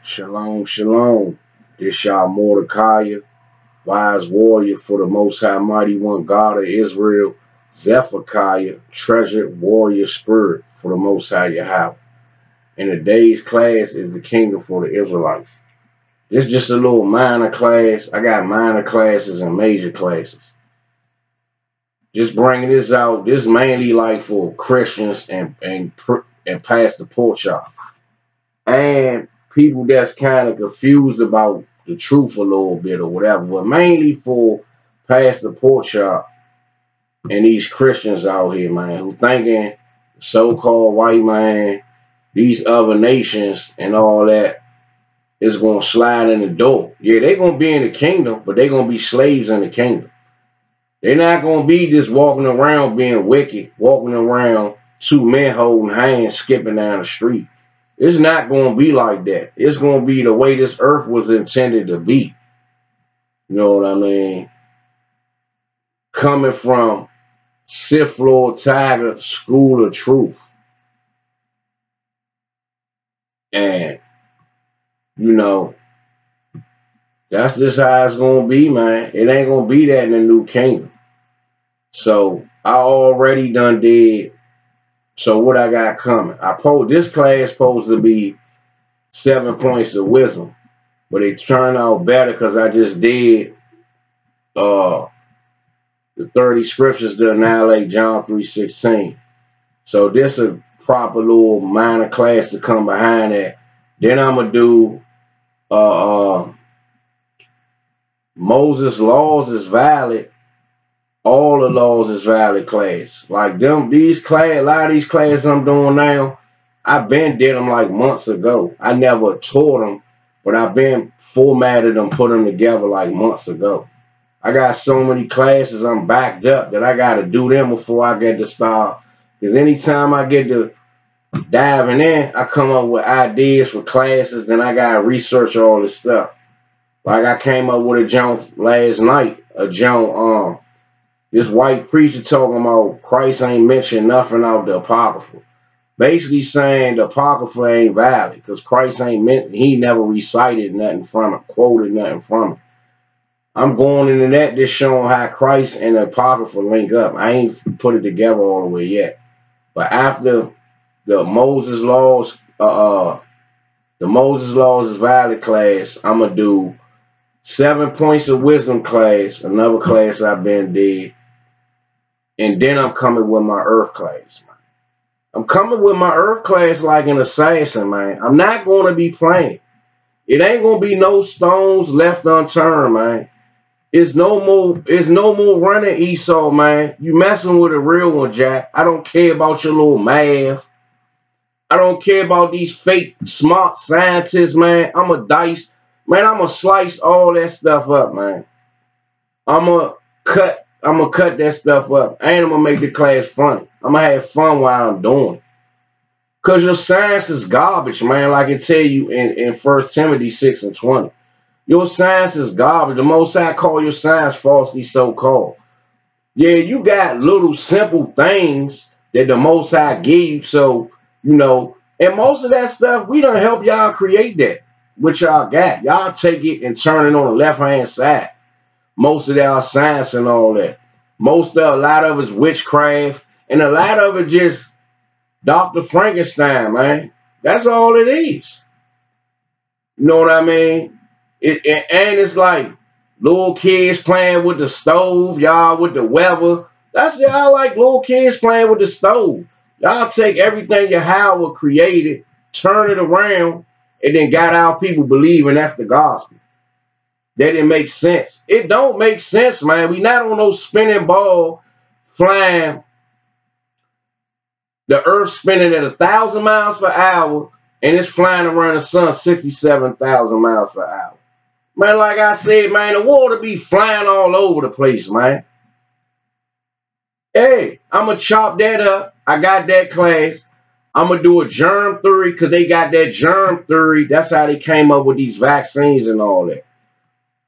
Shalom, shalom. This y'all Mordecai, wise warrior for the Most High Mighty One God of Israel, Zephaniah, treasured warrior spirit for the Most High Yahweh. And today's class is the kingdom for the Israelites. This is just a little minor class. I got minor classes and major classes. Just bringing this out. This mainly like for Christians and past the pork chop. And people that's kind of confused about the truth a little bit or whatever, but mainly for past the pork chop and these Christians out here, man, who thinking so-called white man, these other nations and all that is going to slide in the door. Yeah, they're going to be in the kingdom, but they're going to be slaves in the kingdom. They're not going to be just walking around being wicked, walking around two men holding hands, skipping down the street. It's not going to be like that. It's going to be the way this earth was intended to be. You know what I mean? Coming from Sith Lord Tiger School of Truth. And, you know, that's just how it's going to be, man. It ain't going to be that in the new kingdom. So, I already done did. So, what I got coming? This class supposed to be 7 points of wisdom. But it turned out better because I just did the 30 scriptures to annihilate John 3:16. So this is a proper little minor class to come behind that. Then I'm going to do Moses' laws is valid. All the laws is valid class. Like a lot of these classes I'm doing now, I've been did them like months ago. I never taught them, but I've been formatted them, put them together like months ago. I got so many classes I'm backed up that I got to do them before I get to start. Because anytime I get to diving in, I come up with ideas for classes, then I got to research all this stuff. Like I came up with a joint last night, this white preacher talking about Christ ain't mentioned nothing out the Apocrypha. Basically saying the Apocrypha ain't valid because Christ ain't he never recited nothing from it, quoted nothing from it. I'm going into that just showing how Christ and the Apocrypha link up. I ain't put it together all the way yet. But after the Moses laws, is valid class, I'm gonna do 7 points of wisdom class, another class I've been did. And then I'm coming with my earth class, man. I'm coming with my earth class like an assassin, man. I'm not going to be playing. It ain't going to be no stones left unturned, man. It's no more running Esau, man. You messing with a real one, Jack. I don't care about your little math. I don't care about these fake smart scientists, man. I'm a dice. Man, I'm going to slice all that stuff up, man. I'm going to cut that stuff up. And I'm going to make the class funny. I'm going to have fun while I'm doing it. Because your science is garbage, man. Like I tell you in 1 Timothy 6:20. Your science is garbage. The Most High call your science falsely so-called. Yeah, you got little simple things that the Most High give you. So, you know, and most of that stuff, we done help y'all create that. What y'all got. Y'all take it and turn it on the left-hand side. Most of that science and all that. A lot of it's witchcraft. And a lot of it just Dr. Frankenstein, man. That's all it is. You know what I mean? And it's like little kids playing with the stove, y'all with the weather. That's y'all like little kids playing with the stove. Y'all take everything your Howard created, turn it around, and then got our people believing that's the gospel. That didn't make sense. It don't make sense, man. We not on no spinning ball flying. The earth spinning at 1,000 miles per hour, and it's flying around the sun 67,000 miles per hour. Man, like I said, man, the water be flying all over the place, man. Hey, I'm going to chop that up. I got that class. I'm going to do a germ theory because they got that germ theory. That's how they came up with these vaccines and all that.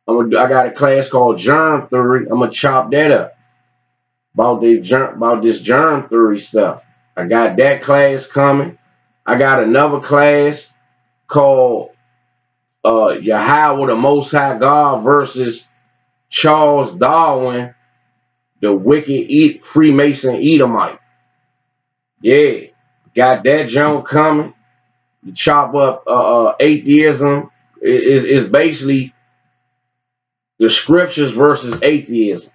I got a class called germ theory. I'm going to chop that up about this germ theory stuff. I got that class coming. I got another class called Yahweh, the Most High God, versus Charles Darwin, the wicked Freemason Edomite. Yeah, got that junk coming. You chop up atheism. Is basically the scriptures versus atheism.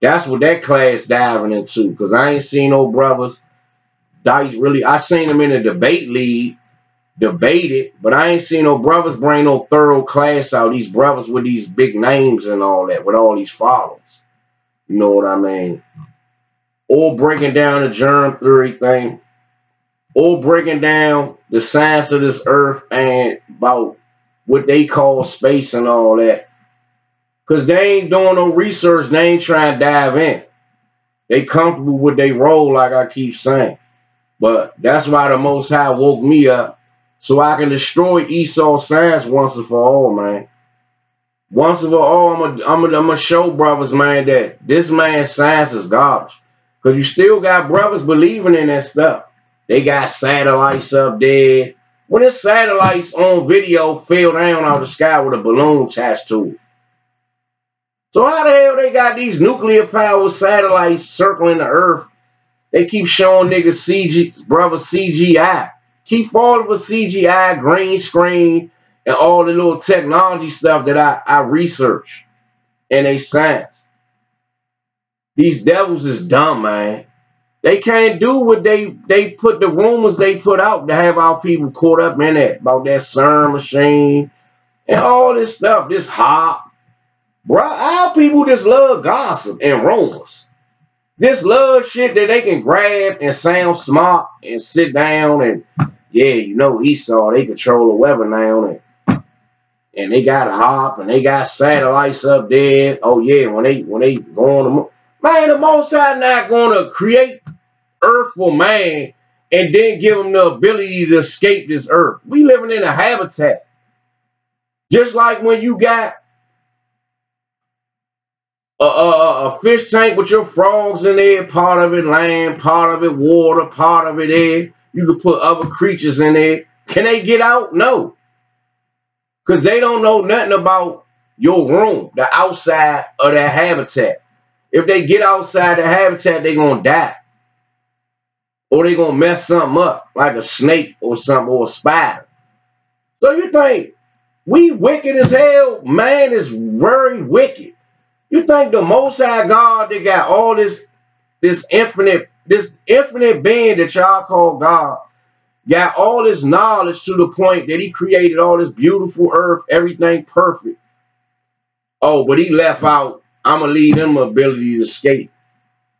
That's what that class diving into. Because I ain't seen no brothers dice really. I seen them in the debate league, debated, but I ain't seen no brothers bring no thorough class out. These brothers with these big names and all that, with all these followers. You know what I mean? Or breaking down the germ theory thing. Or breaking down the science of this earth and about what they call space and all that. Because they ain't doing no research. They ain't trying to dive in. They comfortable with their role, like I keep saying. But that's why the Most High woke me up, so I can destroy Esau science once and for all, man. Once and for all, I'm gonna show brothers, man, that this man's science is garbage. Because you still got brothers believing in that stuff. They got satellites up there. When the satellites on video fell down out of the sky with a balloon attached to it. So how the hell they got these nuclear powered satellites circling the earth? They keep showing niggas CGI. Keep falling for CGI, green screen, and all the little technology stuff that I research and they science. These devils is dumb, man. They can't do what they put, the rumors they put out to have our people caught up in it, about that CERN machine and all this stuff, this hop. Bro, our people just love gossip and rumors. This love shit that they can grab and sound smart and sit down and, yeah, you know, Esau, they control the weather now and they got a hop and they got satellites up there. Oh yeah, when they go on the moon. Man, the Most High not gonna create earth for man and then give them the ability to escape this earth. We living in a habitat. Just like when you got a fish tank with your frogs in there, part of it land, part of it water, part of it air. You could put other creatures in there. Can they get out? No. Because they don't know nothing about your room, the outside of that habitat. If they get outside the habitat, they're going to die. Or they're going to mess something up, like a snake or something, or a spider. So you think we wicked as hell? Man is very wicked. You think the Most High God, they got all this infinite being that y'all call God, got all this knowledge to the point that he created all this beautiful earth, everything perfect. Oh, but he left out, I'm going to leave them ability to escape,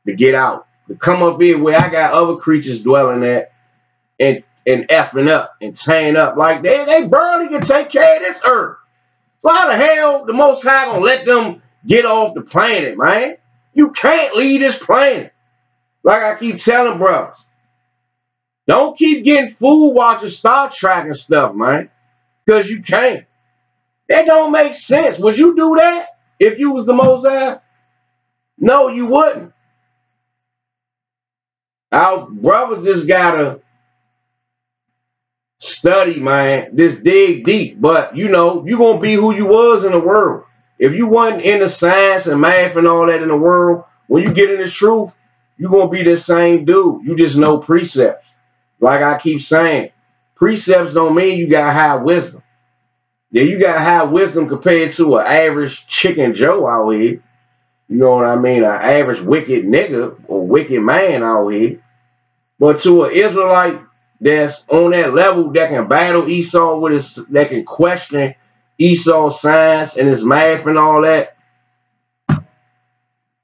to get out, to come up here where I got other creatures dwelling at and effing up and tearing up. Like they barely can take care of this earth. Why the hell the Most High going to let them get off the planet, man? You can't leave this planet. Like I keep telling brothers. Don't keep getting fooled watching Star Trek and stuff, man. Because you can't. That don't make sense. Would you do that if you was the Most High? No, you wouldn't. Our brothers just gotta study, man. Just dig deep. But, you know, you're going to be who you was in the world. If you wasn't into science and math and all that in the world, when you get in the truth, you're going to be the same dude. You just know precepts. Like I keep saying, precepts don't mean you got high wisdom. Yeah, you got high wisdom compared to an average chicken Joe out here. You know what I mean? An average wicked nigga or wicked man out here. But to an Israelite that's on that level that can battle Esau with his, that can question Esau's science and his math and all that,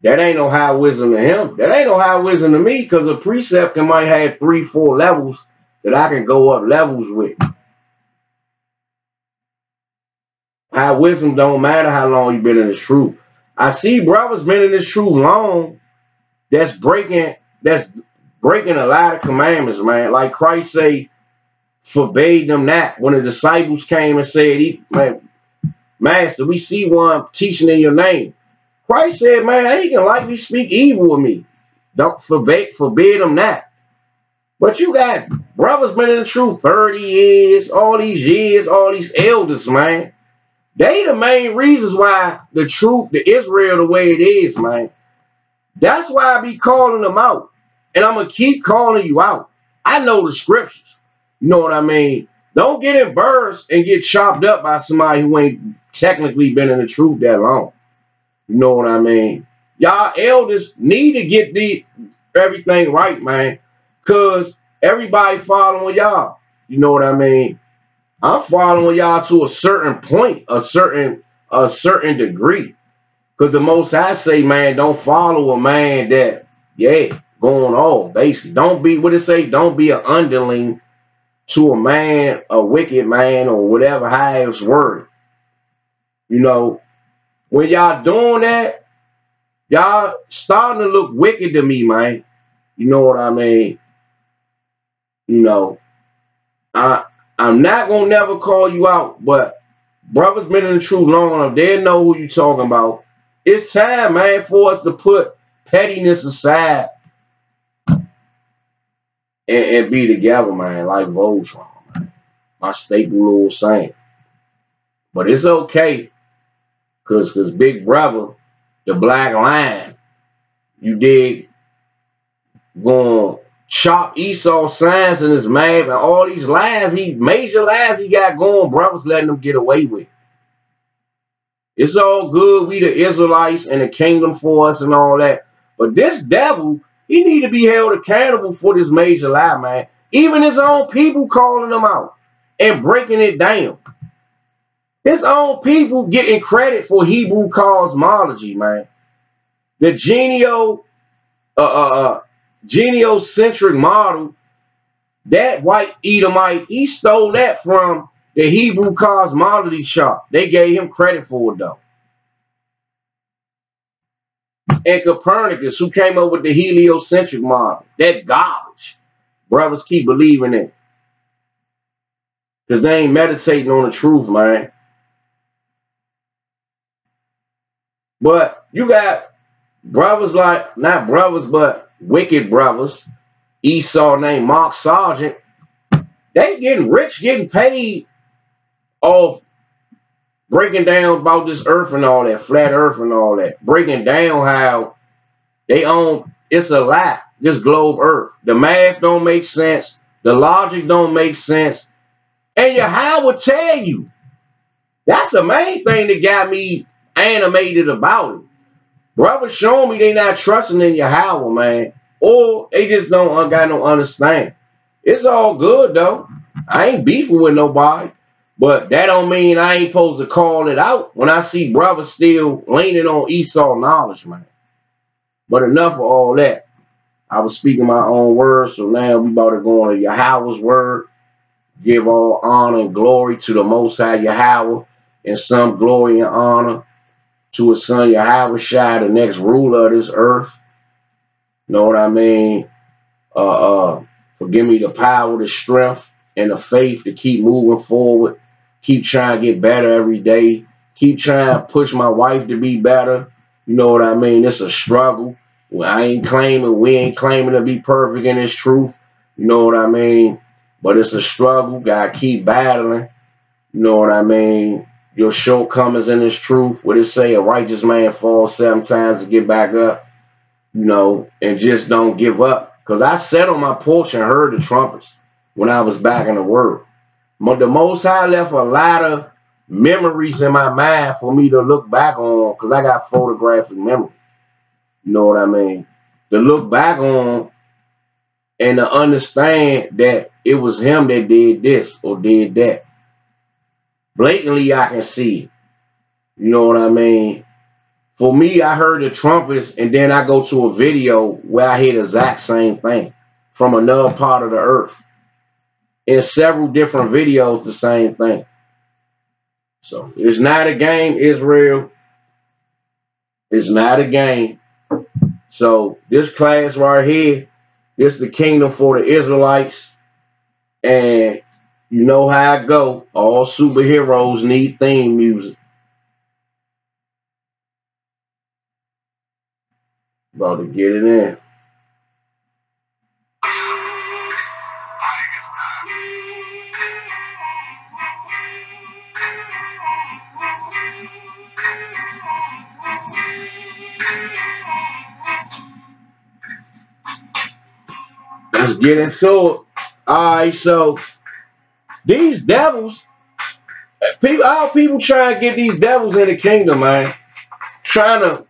that ain't no high wisdom to him. That ain't no high wisdom to me, because a precept can might have 3, 4 levels that I can go up levels with. High wisdom don't matter how long you've been in this truth. I see brothers been in this truth long that's breaking a lot of commandments, man. Like Christ say, forbade them that. When the disciples came and said, man, Master, we see one teaching in your name. Christ said, man, he can likely speak evil with me. Don't forbid them that. But you got brothers been in the truth 30 years, all these elders, man. They the main reasons why the truth, the Israel the way it is, man. That's why I be calling them out. And I'm going to keep calling you out. I know the scriptures. You know what I mean? Don't get embarrassed and get chopped up by somebody who ain't technically been in the truth that long. You know what I mean? Y'all elders need to get everything right, man. Because everybody following y'all. You know what I mean? I'm following y'all to a certain point, a certain degree. Because the most I say, man, don't follow a man that, going on, basically. Don't be, what it say, don't be an underling to a man, a wicked man, or whatever, highest word. You know, when y'all doing that, y'all starting to look wicked to me, man. You know what I mean? You know, I'm not going to never call you out, but brothers been in the truth long enough. They know who you talking about. It's time, man, for us to put pettiness aside and be together, man, like Voltron, man. My staple little saying. But it's okay, because Big Brother, the Black Lion, you dig, going to chop Esau's signs in his mouth and all these lies, major lies he got going, brothers letting them get away with. It's all good, we the Israelites and the kingdom for us and all that. But this devil, he need to be held accountable for this major lie, man. Even his own people calling him out and breaking it down. His own people getting credit for Hebrew cosmology, man. The geneocentric model, that white Edomite, he stole that from the Hebrew cosmology chart. They gave him credit for it, though. And Copernicus, who came up with the heliocentric model, that garbage. Brothers keep believing it. Because they ain't meditating on the truth, man. But you got brothers like, not brothers, but wicked brothers. Esau named Mark Sargent. They getting rich, getting paid off breaking down about this earth and all that, flat earth and all that. Breaking down how they own, it's a lie, this globe earth. The math don't make sense. The logic don't make sense. And Yahweh will tell you. That's the main thing that got me animated about it. Brothers showing me they not trusting in Yahweh, man. Or they just don't got no understanding. It's all good, though. I ain't beefing with nobody. But that don't mean I ain't supposed to call it out when I see brothers still leaning on Esau knowledge, man. But enough of all that. I was speaking my own words, so now we about to go on to Yahweh's word. Give all honor and glory to the Most High Yahweh, and some glory and honor to his son Yahweh Shai, the next ruler of this earth. Know what I mean? Forgive me the power, the strength, and the faith to keep moving forward. Keep trying to get better every day. Keep trying to push my wife to be better. You know what I mean? It's a struggle. Well, we ain't claiming to be perfect in this truth. You know what I mean? But it's a struggle. Gotta keep battling. You know what I mean? Your shortcomings in this truth. What it say? A righteous man falls 7 times to get back up. You know, and just don't give up. Because I sat on my porch and heard the trumpets when I was back in the world. The Most High left a lot of memories in my mind for me to look back on, because I got photographic memory. You know what I mean? To look back on and to understand that it was him that did this or did that. Blatantly, I can see it. You know what I mean? For me, I heard the trumpets, and then I go to a video where I hear the exact same thing from another part of the earth. In several different videos, the same thing. So it's not a game, Israel. It's not a game. So this class right here, this the kingdom for the Israelites. And you know how I go. All superheroes need theme music. About to get it in. Let's get into it. Alright, so these devils, all people trying to get these devils in the kingdom, man. Trying to,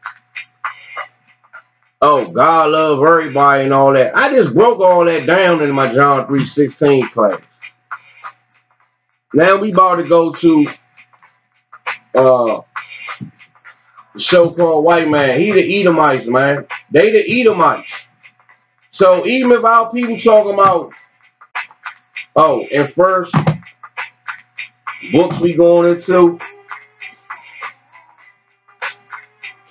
oh, God love everybody and all that. I just broke all that down in my John 3:16 class. Now we about to go to the so-called white man. He the Edomites, man. They the Edomites. So even if our people talking about, oh, and first books we going into,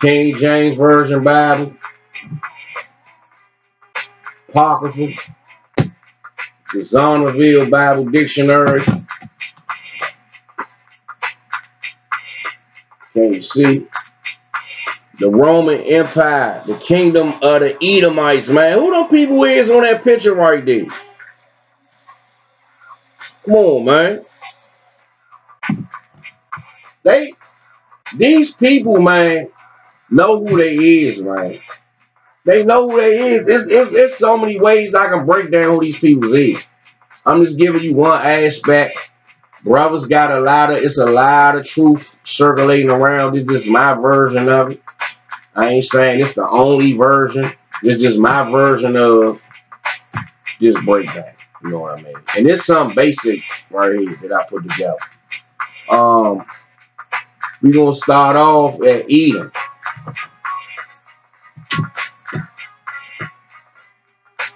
King James Version Bible, Apocrypha, the Zonderville Bible Dictionary. Can you see? The Roman Empire, the kingdom of the Edomites, man. Who them people is on that picture right there? Come on, man. These people, man, know who they is, man. They know who they is. It's so many ways I can break down who these people is. I'm just giving you one aspect. Brothers got it's a lot of truth circulating around. It's just my version of it. I ain't saying it's the only version. It's just my version of just breakdown. You know what I mean? And it's some basic right here that I put together. We're gonna start off at Edom.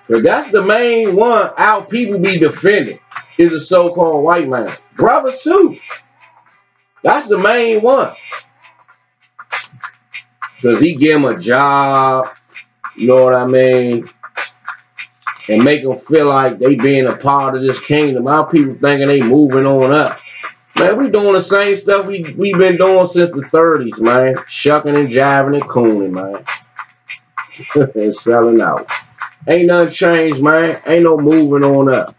Because that's the main one our people be defending, is the so-called white man. Brothers too. That's the main one. Because he give them a job, you know what I mean? And make them feel like they being a part of this kingdom. Our people thinking they moving on up. Man, we doing the same stuff we been doing since the 30s, man. Shucking and jiving and cooning, man. And selling out. Ain't nothing changed, man. Ain't no moving on up.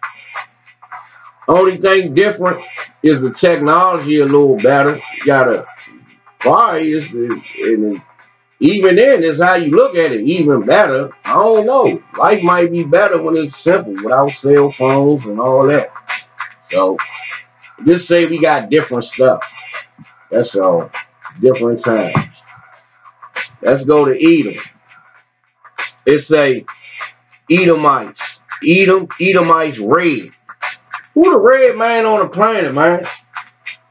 Only thing different is the technology a little better. You gotta and even then, it's how you look at it, even better. I don't know. Life might be better when it's simple, without cell phones and all that. So, just say we got different stuff. That's all. Different times. Let's go to Edom. It say Edomites. Edomites red. Who the red man on the planet, man?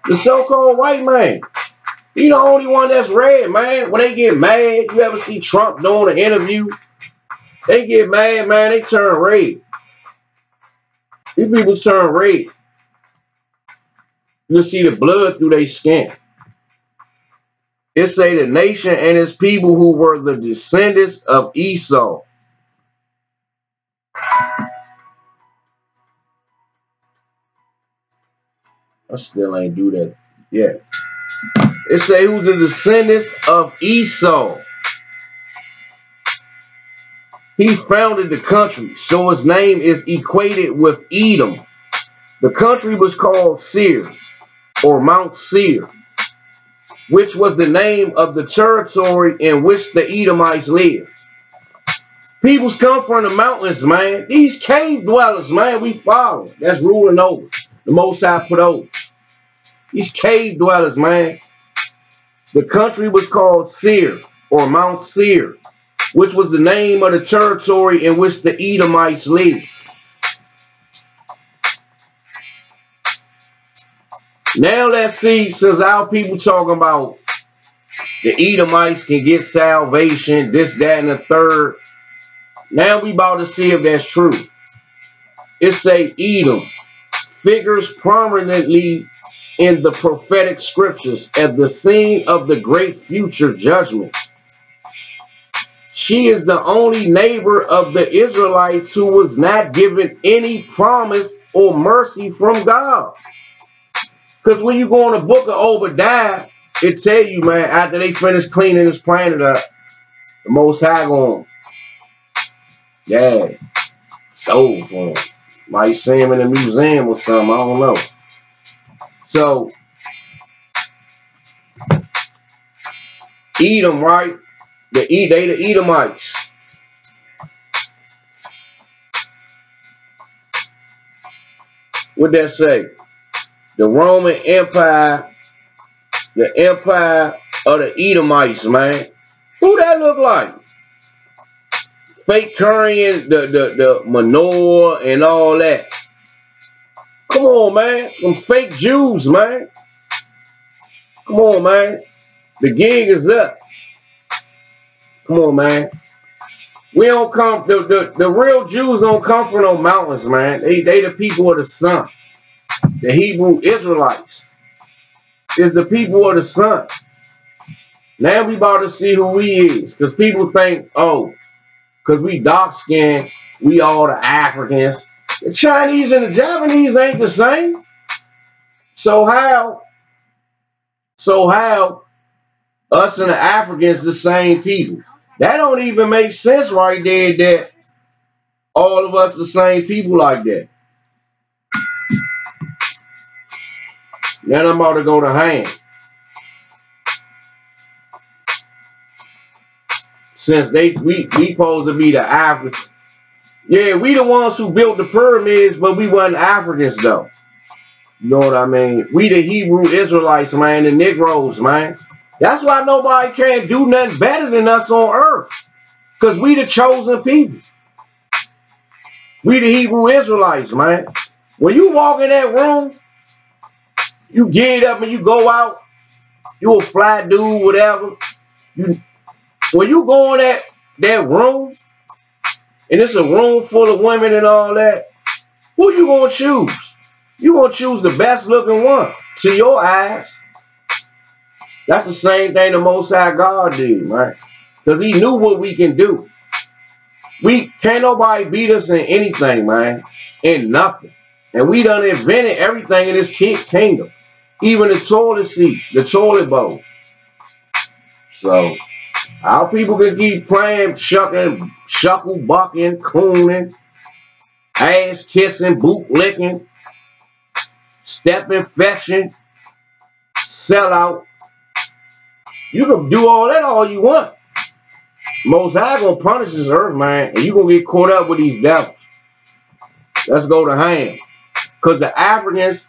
The so-called white man. He the only one that's red, man. When they get mad, you ever see Trump doing an interview? They get mad, man. They turn red. These people turn red. You see the blood through their skin. It say the nation and its people who were the descendants of Esau. I still ain't do that yet. It say who's the descendants of Esau. He founded the country, so his name is equated with Edom. The country was called Seir, or Mount Seir, which was the name of the territory in which the Edomites lived. Peoples come from the mountains, man. These cave dwellers, man, we follow. That's ruling over. The Most High put over. These cave dwellers, man. The country was called Seir, or Mount Seir, which was the name of the territory in which the Edomites lived. Now let's see, since our people talking about the Edomites can get salvation, this, that, and the third. Now we about to see if that's true. It say Edom figures prominently in the prophetic scriptures as the scene of the great future judgment. She is the only neighbor of the Israelites who was not given any promise or mercy from God. Because when you go in the book of Obadiah, it tell you, man, after they finish cleaning this planet up, the Most High going, yeah, soul for him. Might see him in a museum or something, I don't know. So, Edom, right? They the Edomites. What that say? The Roman Empire, the Empire of the Edomites, man. Who that look like? Fake carrying the menorah and all that. Come on, man. Them fake Jews, man. Come on, man. The gig is up. Come on, man. We don't come, the real Jews don't come from no mountains, man. They the people of the sun. The Hebrew Israelites is the people of the sun. Now we about to see who he is. Because people think, oh, because we dark skinned, we all the Africans. The Chinese and the Japanese ain't the same. So how us and the Africans the same people? That don't even make sense right there that all of us the same people like that. Then I'm about to go to Ham. Since we supposed to be the Africans. Yeah, we the ones who built the pyramids, but we wasn't Africans though. You know what I mean? We the Hebrew Israelites, man, the Negroes, man. That's why nobody can't do nothing better than us on earth. Because we the chosen people. We the Hebrew Israelites, man. When you walk in that room, you get up and you go out, you a flat dude, whatever. When you go in that room, and it's a room full of women and all that, who you gonna choose? You gonna choose the best looking one to your eyes. That's the same thing the Most High God did, right? Because he knew what we can do. Can't nobody beat us in anything, man. In nothing. And we done invented everything in this kingdom. Even the toilet seat, the toilet bowl. So, our people can keep playing, shuckle, bucking, cooning, ass kissing, boot licking, stepping, fetching, sell out. You can do all that all you want. Most High gonna punish this earth, man, and you gonna get caught up with these devils. Let's go to Ham. Because the Africans,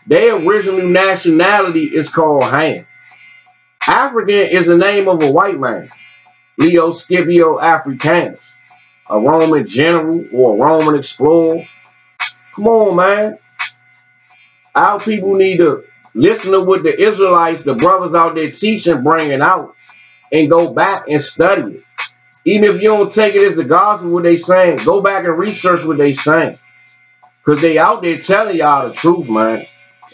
their original nationality is called Ham. African is the name of a white man. Leo Scipio Africanus. A Roman general or a Roman explorer. Come on, man. Our people need to listen to what the Israelites, the brothers out there teaching, bringing out, and go back and study it. Even if you don't take it as the gospel, what they saying, go back and research what they saying. Because they out there telling y'all the truth, man.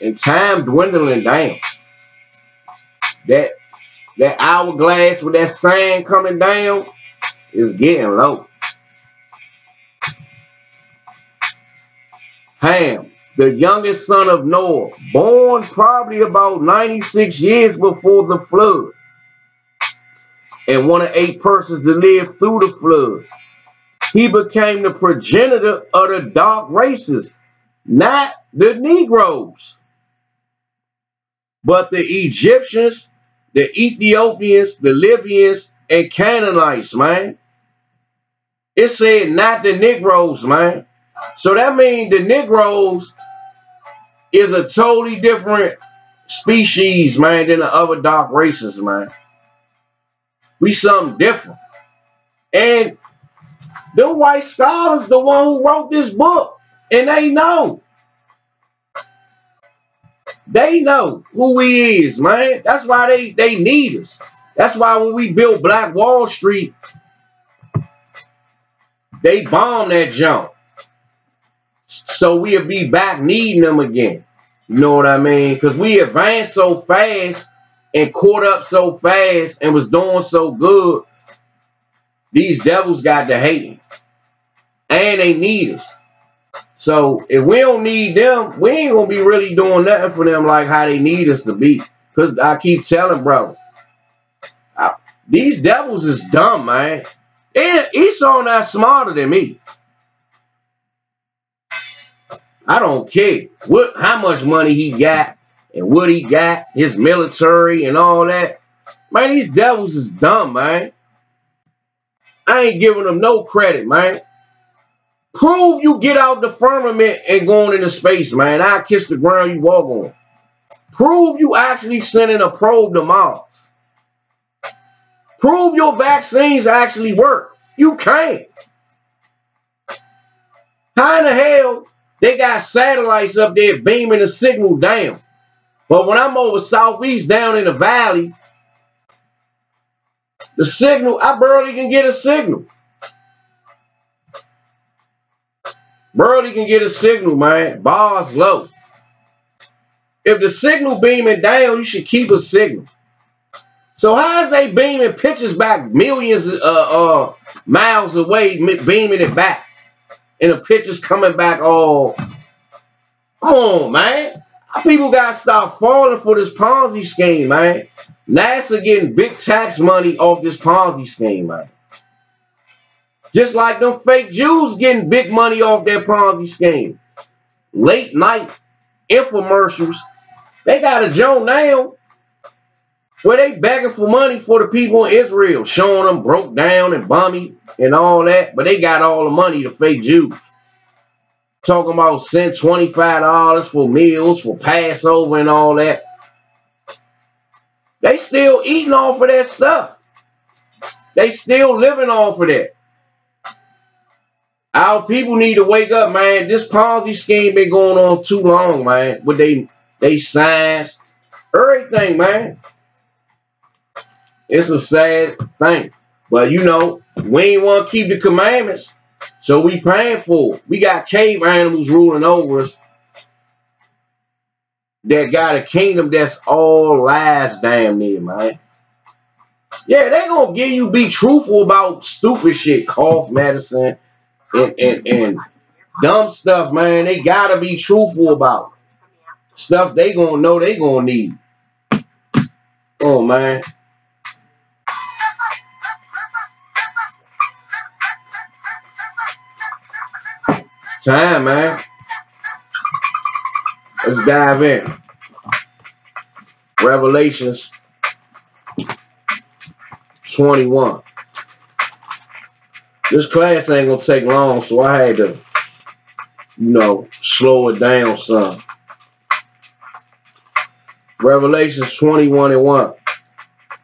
And time dwindling down. That hourglass with that sand coming down is getting low. Ham, the youngest son of Noah, born probably about 96 years before the flood, and one of 8 persons that lived through the flood. He became the progenitor of the dark races, not the Negroes, but the Egyptians, the Ethiopians, the Libyans, and Canaanites, man. It said not the Negroes, man. So that means the Negroes is a totally different species, man, than the other dark races, man. We something different. And the white scholars, the one who wrote this book, and they know. They know who he is, man. That's why they need us. That's why when we built Black Wall Street, they bombed that junk. So we'll be back needing them again. You know what I mean? Because we advanced so fast and caught up so fast and was doing so good. These devils got to hating. And they need us. So if we don't need them, we ain't going to be really doing nothing for them like how they need us to be. Because I keep telling brothers, these devils is dumb, man. And Esau not smarter than me. I don't care how much money he got and what he got, his military and all that. Man, these devils is dumb, man. I ain't giving them no credit, man. Prove you get out the firmament and going into space, man. I kiss the ground you walk on. Prove you actually sending a probe to Mars. Prove your vaccines actually work. You can't. How in the hell they got satellites up there beaming the signal down? But when I'm over southeast down in the valley, the signal, I barely can get a signal. Barely can get a signal, man. Bars low. If the signal beaming down, you should keep a signal. So how is they beaming pictures back millions miles away, beaming it back, and the pictures coming back all? Come on, man. People gotta stop falling for this Ponzi scheme, man. NASA getting big tax money off this Ponzi scheme, man. Just like them fake Jews getting big money off their Ponzi scheme. Late night infomercials. They got a joke now where they begging for money for the people in Israel, showing them broke down and bummy and all that, but they got all the money, the fake Jews. Talking about send $25 for meals, for Passover and all that. They still eating off of that stuff. They still living off of that. Our people need to wake up, man. This Ponzi scheme been going on too long, man. With they signs, everything, man. It's a sad thing. But you know, we ain't want to keep the commandments. So we paying for it. We got cave animals ruling over us that got a kingdom that's all lies damn near, man. Yeah, they gonna give you, be truthful about stupid shit, cough medicine and dumb stuff, man. They gotta be truthful about stuff they gonna know they gonna need. Oh, man. Time, man. Let's dive in. Revelations 21. This class ain't gonna take long, so I had to, you know, slow it down some. Revelations 21 and 1.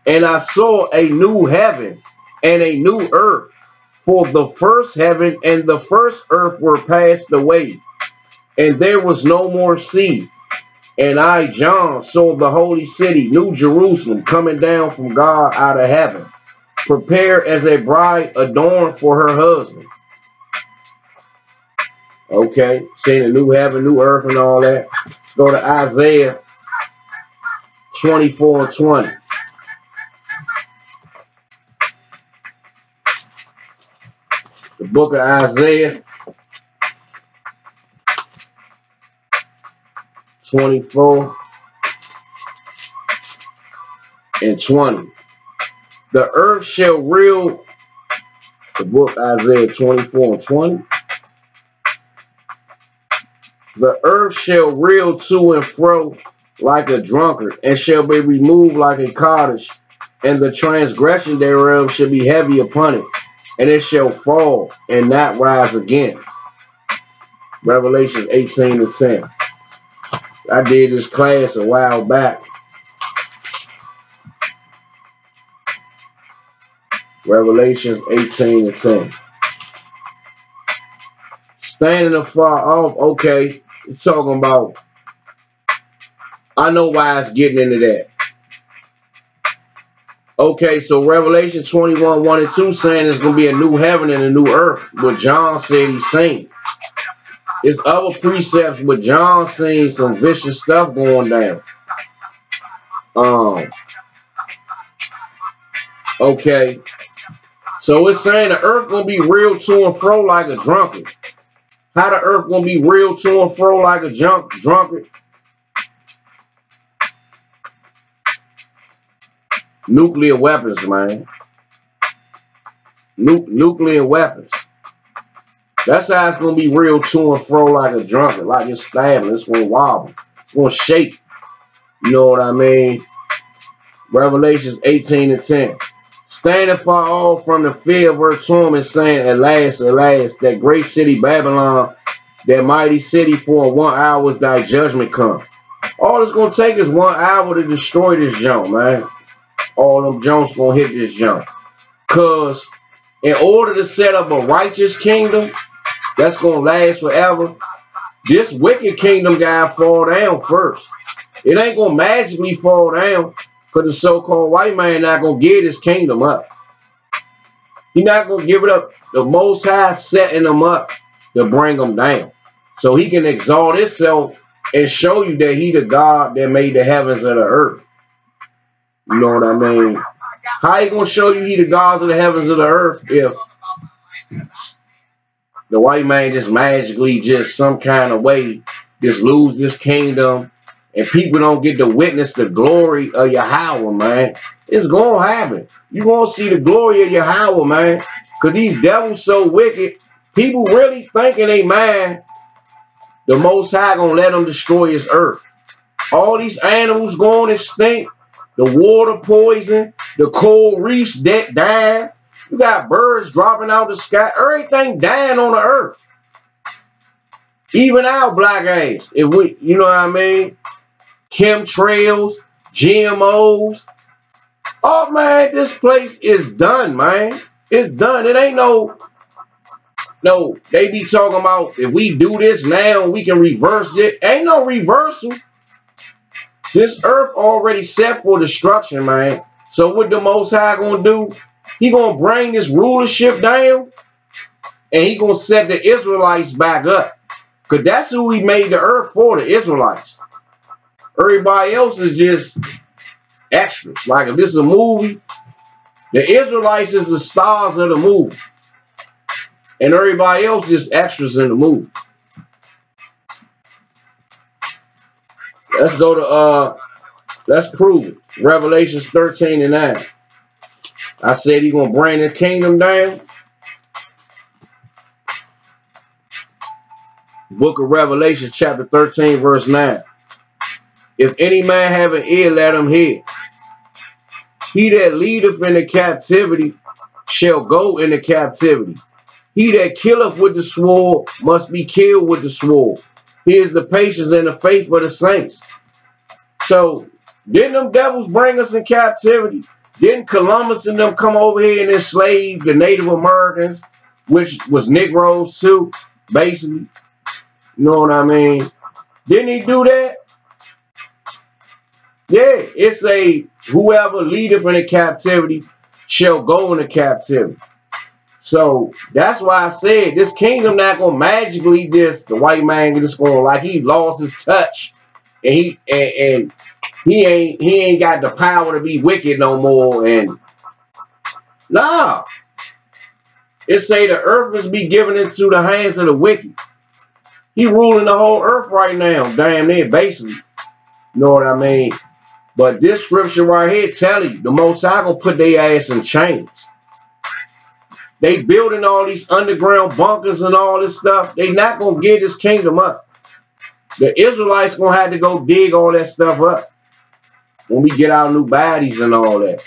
And I saw a new heaven and a new earth, for the first heaven and the first earth were passed away, and there was no more sea. And I, John, saw the holy city, New Jerusalem, coming down from God out of heaven, prepared as a bride adorned for her husband. Okay, seeing a new heaven, new earth, and all that. Let's go to Isaiah 24 and 20. The book of Isaiah 24 and 20. The earth shall reel, the book Isaiah 24 and 20. The earth shall reel to and fro like a drunkard, and shall be removed like a cottage, and the transgression thereof shall be heavy upon it, and it shall fall and not rise again. Revelation 18 and 10. I did this class a while back. Revelation 18 and 10. Standing afar off, okay, it's talking about, I know why it's getting into that. Okay, so Revelation 21, 1 and 2 saying there's going to be a new heaven and a new earth, what John said he's seen. There's other precepts with John seeing some vicious stuff going down. Okay. So it's saying the earth gonna be real to and fro like a drunkard. How the earth gonna be real to and fro like a drunkard? Nuclear weapons, man. Nuclear weapons. That's how it's gonna be real to and fro like a drunkard, like it's stabbing. It's gonna wobble. It's gonna shake. You know what I mean? Revelations 18 and 10. standing far off from the fear of her torment, saying, Alas, alas, that great city Babylon, that mighty city, for in 1 hour is thy judgment come. All it's gonna take is 1 hour to destroy this junk, man. All them junks gonna hit this junk. Cause in order to set up a righteous kingdom that's gonna last forever, this wicked kingdom gotta fall down first. It ain't gonna magically fall down, because the so-called white man not gonna give his kingdom up. He not gonna give it up. The Most High setting them up to bring them down, so he can exalt himself and show you that he the God that made the heavens and the earth. You know what I mean? How he gonna show you he the God of the heavens and the earth if the white man just magically, just some kind of way, just lose this kingdom and people don't get to witness the glory of Yahweh, man? It's gonna happen. You're gonna see the glory of Yahweh, man. Because these devils so wicked, people really thinking they man, the Most High gonna let them destroy his earth. All these animals going extinct, the water poison, the coral reefs that dying. You got birds dropping out the sky. Everything dying on the earth. Even our black ass. If we, you know what I mean? Chemtrails, GMOs. Oh man, this place is done, man. It's done. It ain't no, they be talking about if we do this now, we can reverse it. Ain't no reversal. This earth already set for destruction, man. So what the Most High gonna do? He gonna bring this rulership down, and he gonna set the Israelites back up. Because that's who he made the earth for, the Israelites. Everybody else is just extras. Like if this is a movie, the Israelites is the stars of the movie. And everybody else is extras in the movie. Let's go to, let's prove it. Revelations 13:9. I said he's going to bring his kingdom down. Book of Revelation chapter 13 verse 9. If any man have an ear, let him hear. He that leadeth in the captivity shall go into captivity. He that killeth with the sword must be killed with the sword. Here's the patience and the faith of the saints. So, didn't them devils bring us in captivity? Didn't Columbus and them come over here and enslave the Native Americans, which was Negroes too, basically? You know what I mean? Didn't he do that? Yeah, it's a whoever leadeth in the captivity shall go into captivity. So that's why I said this kingdom not gonna magically just the white man just going like he lost his touch and he ain't got the power to be wicked no more. And nah, it say the earth must be given into the hands of the wicked. He ruling the whole earth right now, damn near basically. You know what I mean? But this scripture right here tell you the Most High gonna put their ass in chains. They building all these underground bunkers and all this stuff. They not gonna get this kingdom up. The Israelites gonna have to go dig all that stuff up when we get our new bodies and all that.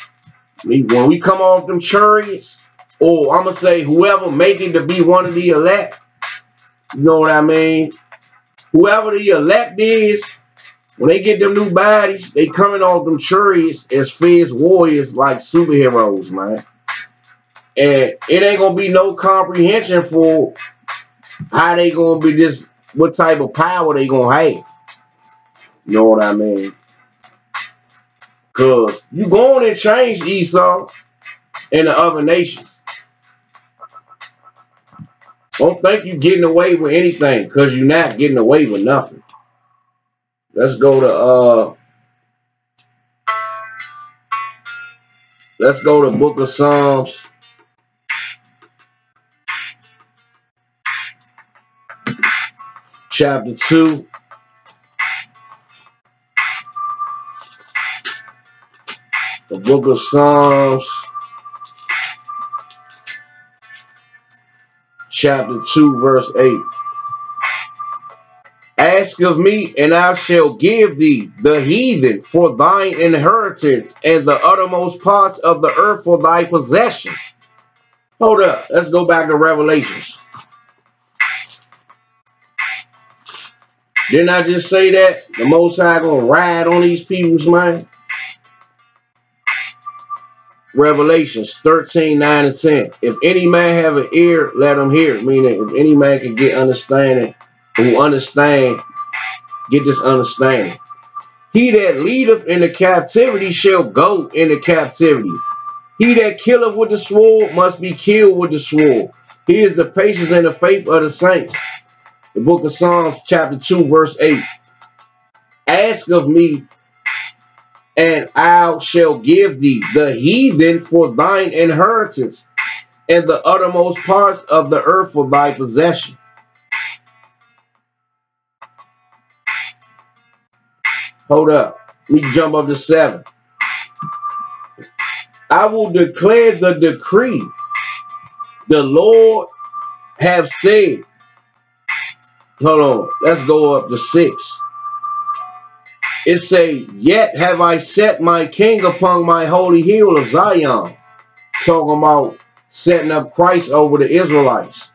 When we come off them chariots, or I'm gonna say whoever make it to be one of the elect, you know what I mean? Whoever the elect is, when they get them new bodies, they coming off them chariots as fierce warriors like superheroes, man. And it ain't gonna be no comprehension for how they gonna be this, what type of power they gonna have. You know what I mean? Cause you going and change Esau and the other nations. Don't think you getting away with anything, cause you're not getting away with nothing. Let's go to Book of Psalms. Chapter 2. The Book of Psalms. Chapter 2, verse 8. Ask of me, and I shall give thee the heathen for thine inheritance, and the uttermost parts of the earth for thy possession. Hold up. Let's go back to Revelations. Didn't I just say that? The Most High gonna ride on these people's mind? Revelations 13, 9 and 10. If any man have an ear, let him hear. Meaning, if any man can get understanding, who understand, get this understanding. He that leadeth in the captivity shall go into captivity. He that killeth with the sword must be killed with the sword. He is the patience and the faith of the saints. The book of Psalms, chapter 2, verse 8. Ask of me, and I shall give thee the heathen for thine inheritance, and the uttermost parts of the earth for thy possession. Hold up. We jump up to 7. I will declare the decree. The Lord have said. Hold on. Let's go up to 6. It say, yet have I set my king upon my holy hill of Zion. Talking about setting up Christ over the Israelites.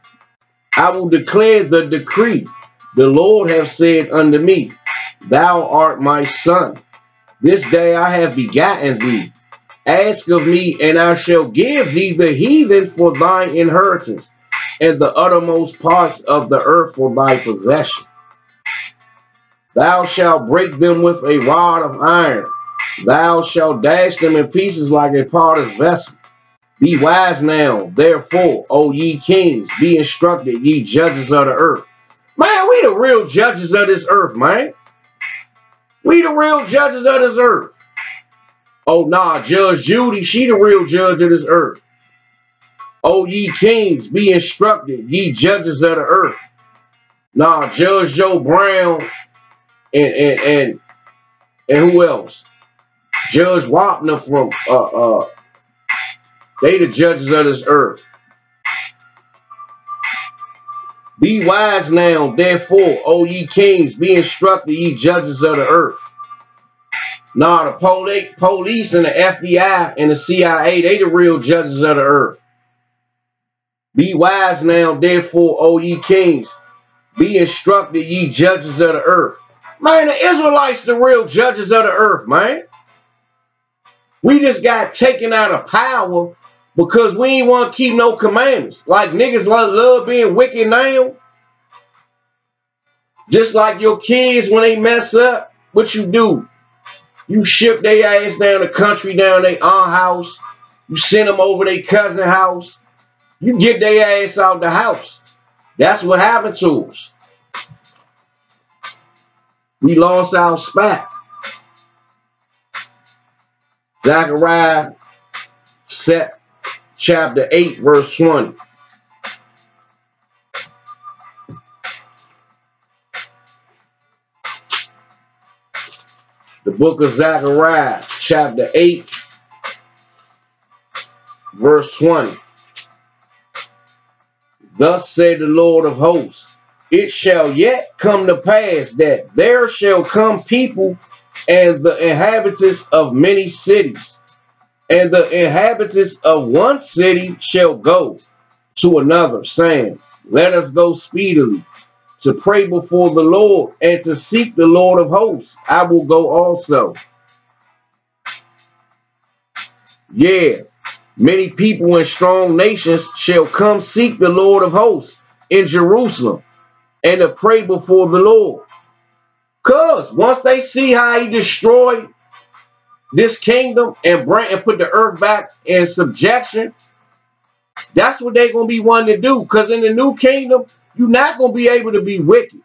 I will declare the decree. The Lord have said unto me, thou art my son. This day I have begotten thee. Ask of me, and I shall give thee the heathen for thine inheritance, and the uttermost parts of the earth for thy possession. Thou shalt break them with a rod of iron. Thou shalt dash them in pieces like a potter's vessel. Be wise now, therefore, O ye kings, be instructed, ye judges of the earth. Man, we the real judges of this earth, man. We the real judges of this earth. Oh, nah, Judge Judy, she the real judge of this earth. O ye kings, be instructed, ye judges of the earth. Nah, Judge Joe Brown and who else? Judge Wapner from they the judges of this earth. Be wise now, therefore, O ye kings, be instructed, ye judges of the earth. Nah, the police and the FBI and the CIA, they the real judges of the earth. Be wise now, therefore, O ye kings, be instructed, ye judges of the earth. Man, the Israelites the real judges of the earth, man. We just got taken out of power because we ain't want to keep no commandments. Like niggas love being wicked now. Just like your kids, when they mess up, what you do? You ship their ass down the country, down their aunt house. You send them over their cousin house. You get their ass out the house. That's what happened to us. We lost our spot. Zechariah chapter 8, verse 20. The book of Zechariah, chapter 8, verse 20. Thus said the Lord of hosts, it shall yet come to pass that there shall come people and the inhabitants of many cities, and the inhabitants of one city shall go to another, saying, let us go speedily to pray before the Lord and to seek the Lord of hosts. I will go also. Yeah, many people and strong nations shall come seek the Lord of hosts in Jerusalem and to pray before the Lord. Because once they see how he destroyed this kingdom and put the earth back in subjection, that's what they're going to be wanting to do. Because in the new kingdom, you're not going to be able to be wicked.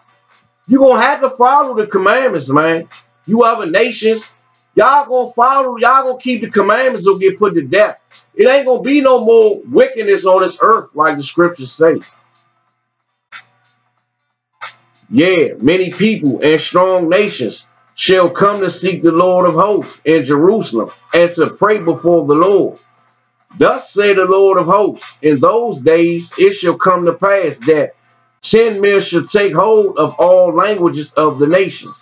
You're going to have to follow the commandments, man. You other nations, y'all going to follow, y'all going to keep the commandments or get put to death. It ain't going to be no more wickedness on this earth like the scriptures say. Yeah, many people and strong nations shall come to seek the Lord of hosts in Jerusalem and to pray before the Lord. Thus say the Lord of hosts, in those days it shall come to pass that 10 men shall take hold of all languages of the nations,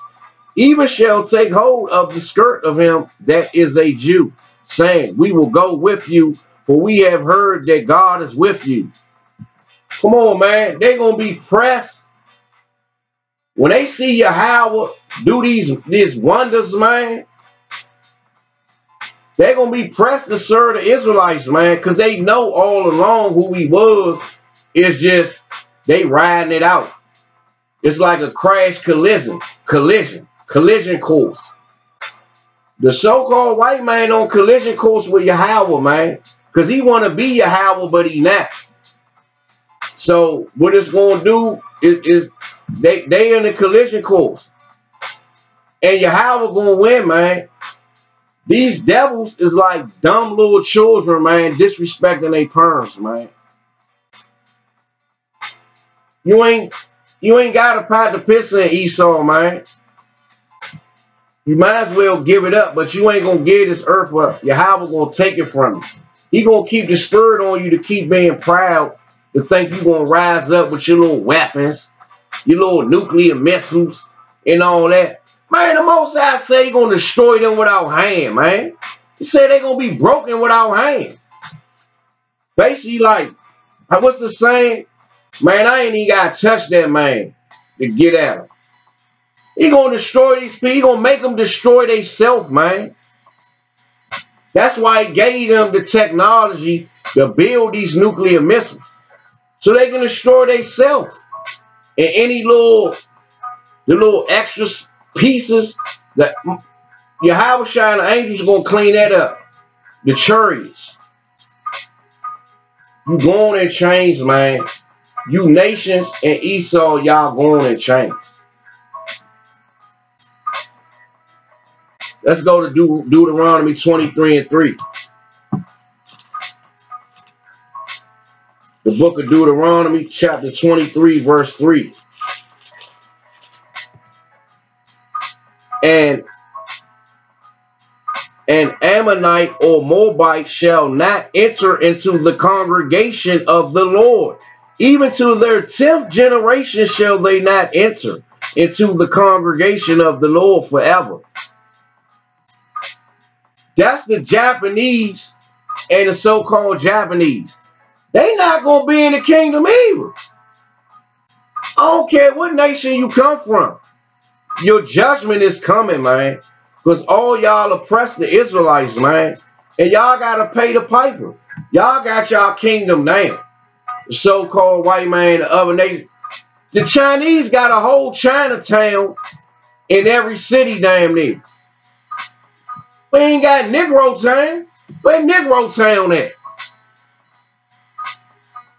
even shall take hold of the skirt of him that is a Jew, saying, we will go with you, for we have heard that God is with you. Come on, man. They're going to be pressed. When they see Yahweh do these wonders, man, they're going to be pressed to serve the Israelites, man, because they know all along who he was. It's just they riding it out. It's like a crash collision course. The so-called white man on collision course with Yahweh, man, because he want to be Yahweh, but he not. So what it's going to do is they in the collision course. And Yahweh going to win, man. These devils is like dumb little children, man, disrespecting their parents, man. You ain't got to pot the piss in Esau, man. You might as well give it up, but you ain't going to give this earth up. Yahweh going to take it from you. He going to keep the spirit on you to keep being proud, to think you're going to rise up with your little weapons, your little nuclear missiles, and all that. Man, the Most High say he's going to destroy them without hand, man. He said they're going to be broken without hand. Basically, like, what's the saying? Man, I ain't even got to touch that man to get at him. He going to destroy these people. He going to make them destroy themselves, man. That's why he gave them the technology to build these nuclear missiles. So they can destroy themselves. And any the little extra pieces that Yahweh and the angels are going to clean that up. The chariots. You going in chains, man. You nations and Esau, y'all going in chains. Let's go to Deuteronomy 23:3. The book of Deuteronomy, chapter 23, verse 3. And an Ammonite or Moabite shall not enter into the congregation of the Lord. Even to their 10th generation shall they not enter into the congregation of the Lord forever. That's the Japanese and the so-called Japanese. They not going to be in the kingdom either. I don't care what nation you come from. Your judgment is coming, man. Because all y'all oppress the Israelites, man. And y'all got to pay the piper. Y'all got y'all kingdom now. The so-called white man, the other nation. The Chinese got a whole Chinatown in every city damn near. We ain't got Negro Town. Where Negro Town at?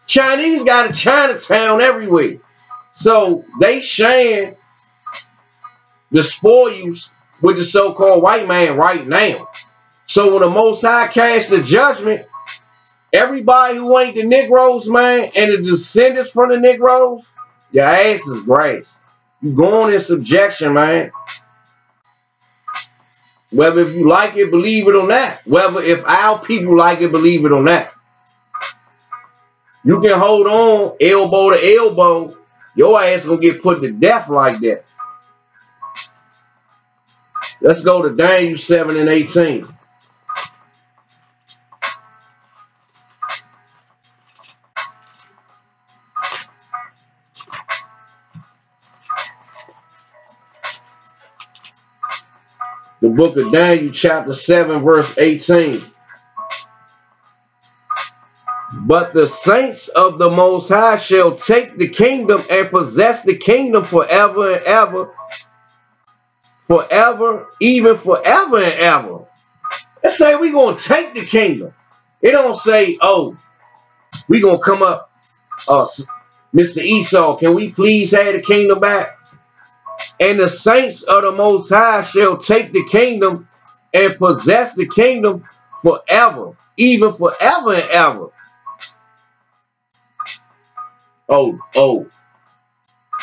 Chinese got a Chinatown everywhere. So they sharing the spoils with the so-called white man right now. So when the Most High cast the judgment, everybody who ain't the Negroes, man, and the descendants from the Negroes, your ass is grass. You going in subjection, man. Whether if you like it, believe it or not. Whether if our people like it, believe it or not. You can hold on elbow to elbow. Your ass gonna get put to death like that. Let's go to Daniel 7:18. The book of Daniel, chapter 7, verse 18. But the saints of the Most High shall take the kingdom and possess the kingdom forever and ever. Forever, even forever and ever. Let's say we're going to take the kingdom. It don't say, oh, we're going to come up. Mr. Esau, can we please have the kingdom back? And the saints of the Most High shall take the kingdom and possess the kingdom forever, even forever and ever. Oh,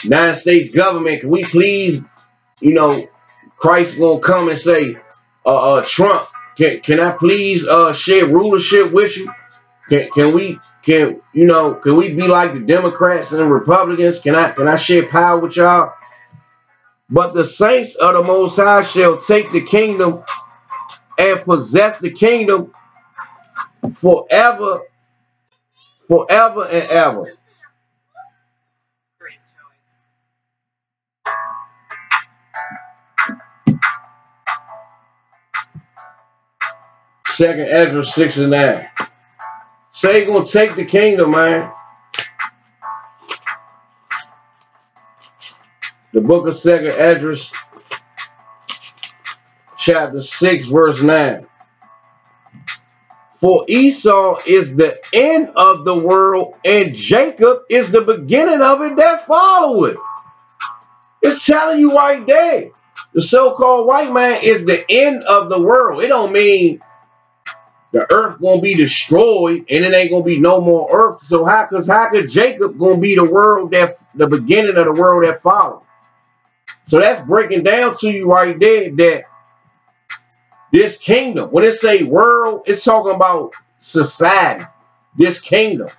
United States government, can we please, Christ gonna come and say, Trump, can I please share rulership with you? Can we be like the Democrats and the Republicans? Can I share power with y'all? But the saints of the Most High shall take the kingdom and possess the kingdom forever, forever and ever. Second Ezra 6 and 9. Say gonna take the kingdom, man. The book of Second Ezra, chapter 6, verse 9. For Esau is the end of the world, and Jacob is the beginning of it that follow it. It's telling you right there. The so-called white man is the end of the world. It don't mean the earth gonna be destroyed and it ain't gonna be no more earth. So how could Jacob gonna be the beginning of the world that follows? So that's breaking down to you right there that this kingdom, when it say world, it's talking about society. This kingdom.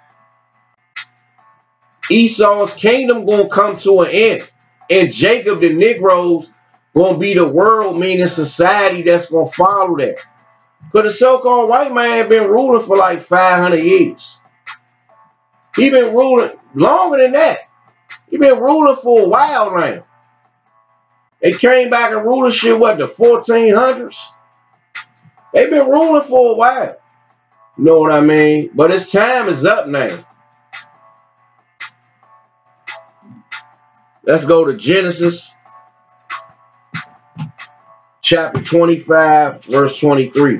Esau's kingdom gonna come to an end. And Jacob, the Negroes, gonna be the world, meaning society that's gonna follow that. Because the so-called white man been ruling for like 500 years. He been ruling longer than that. He been ruling for a while now. They came back and ruled shit, what, the 1400s? They've been ruling for a while. You know what I mean? But its time is up now. Let's go to Genesis chapter 25, verse 23.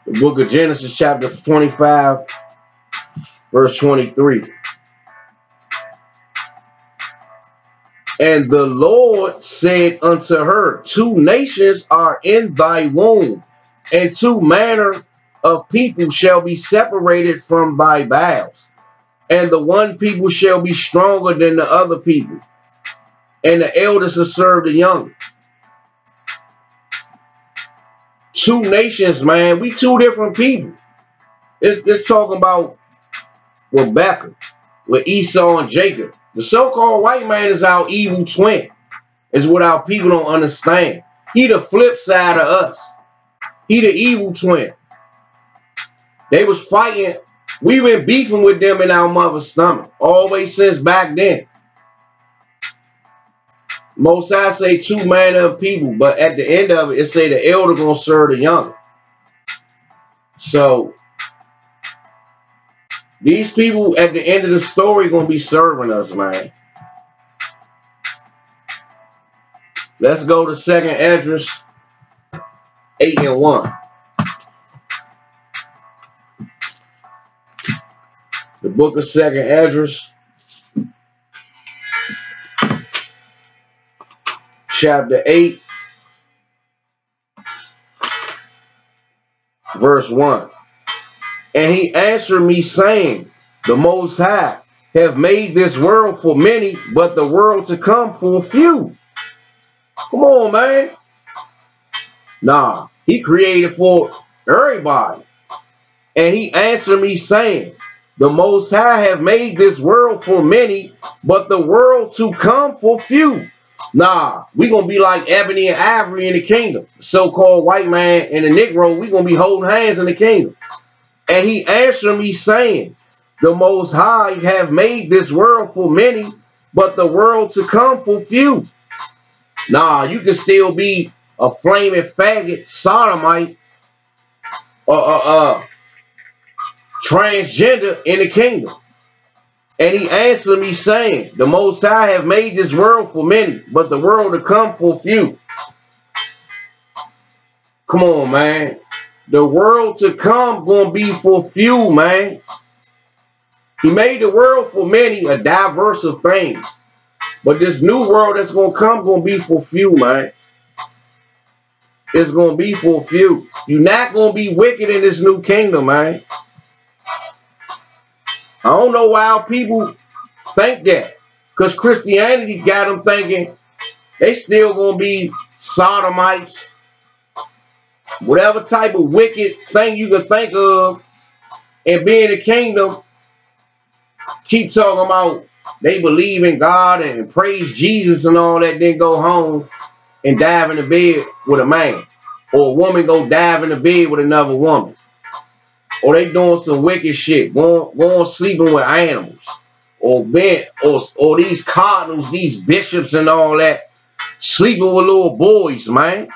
The book of Genesis chapter 25, verse 23. And the Lord said unto her, 2 nations are in thy womb, and 2 manner of people shall be separated from thy bowels. And the one people shall be stronger than the other people, and the eldest will serve the younger. 2 nations, man. We 2 different people. It's talking about Rebecca with Esau and Jacob. The so-called white man is our evil twin. Is what our people don't understand. He the flip side of us. He the evil twin. They was fighting. We been beefing with them in our mother's stomach. Always since back then. Most I say 2 manner of people, but at the end of it, it say the elder gonna serve the younger. So these people at the end of the story gonna be serving us, man. Let's go to 2nd Ezra 8 and 1. The book of 2nd Ezra, chapter 8, verse 1. And he answered me, saying, the Most High have made this world for many, but the world to come for few. Come on, man. Nah, he created for everybody. And he answered me, saying, the Most High have made this world for many, but the world to come for few. Nah, we gonna be like ebony and ivory in the kingdom. The so-called white man and the Negro, we gonna be holding hands in the kingdom. And he answered me, saying, the Most High have made this world for many, but the world to come for few. Nah, you can still be a flaming faggot, sodomite, transgender in the kingdom. And he answered me, saying, the Most High have made this world for many, but the world to come for few. Come on, man. The world to come gonna be for few, man. He made the world for many, a diverse of things. But this new world that's gonna come gonna be for few, man. It's gonna be for few. You're not gonna be wicked in this new kingdom, man. I don't know why people think that. Because Christianity got them thinking they still gonna be sodomites, whatever type of wicked thing you can think of, and be in the kingdom. Keep talking about they believe in God and praise Jesus and all that, then go home and dive in the bed with a man. Or a woman go dive in the bed with another woman. Or they doing some wicked shit, going sleeping with animals. Or these cardinals, these bishops and all that, sleeping with little boys, man.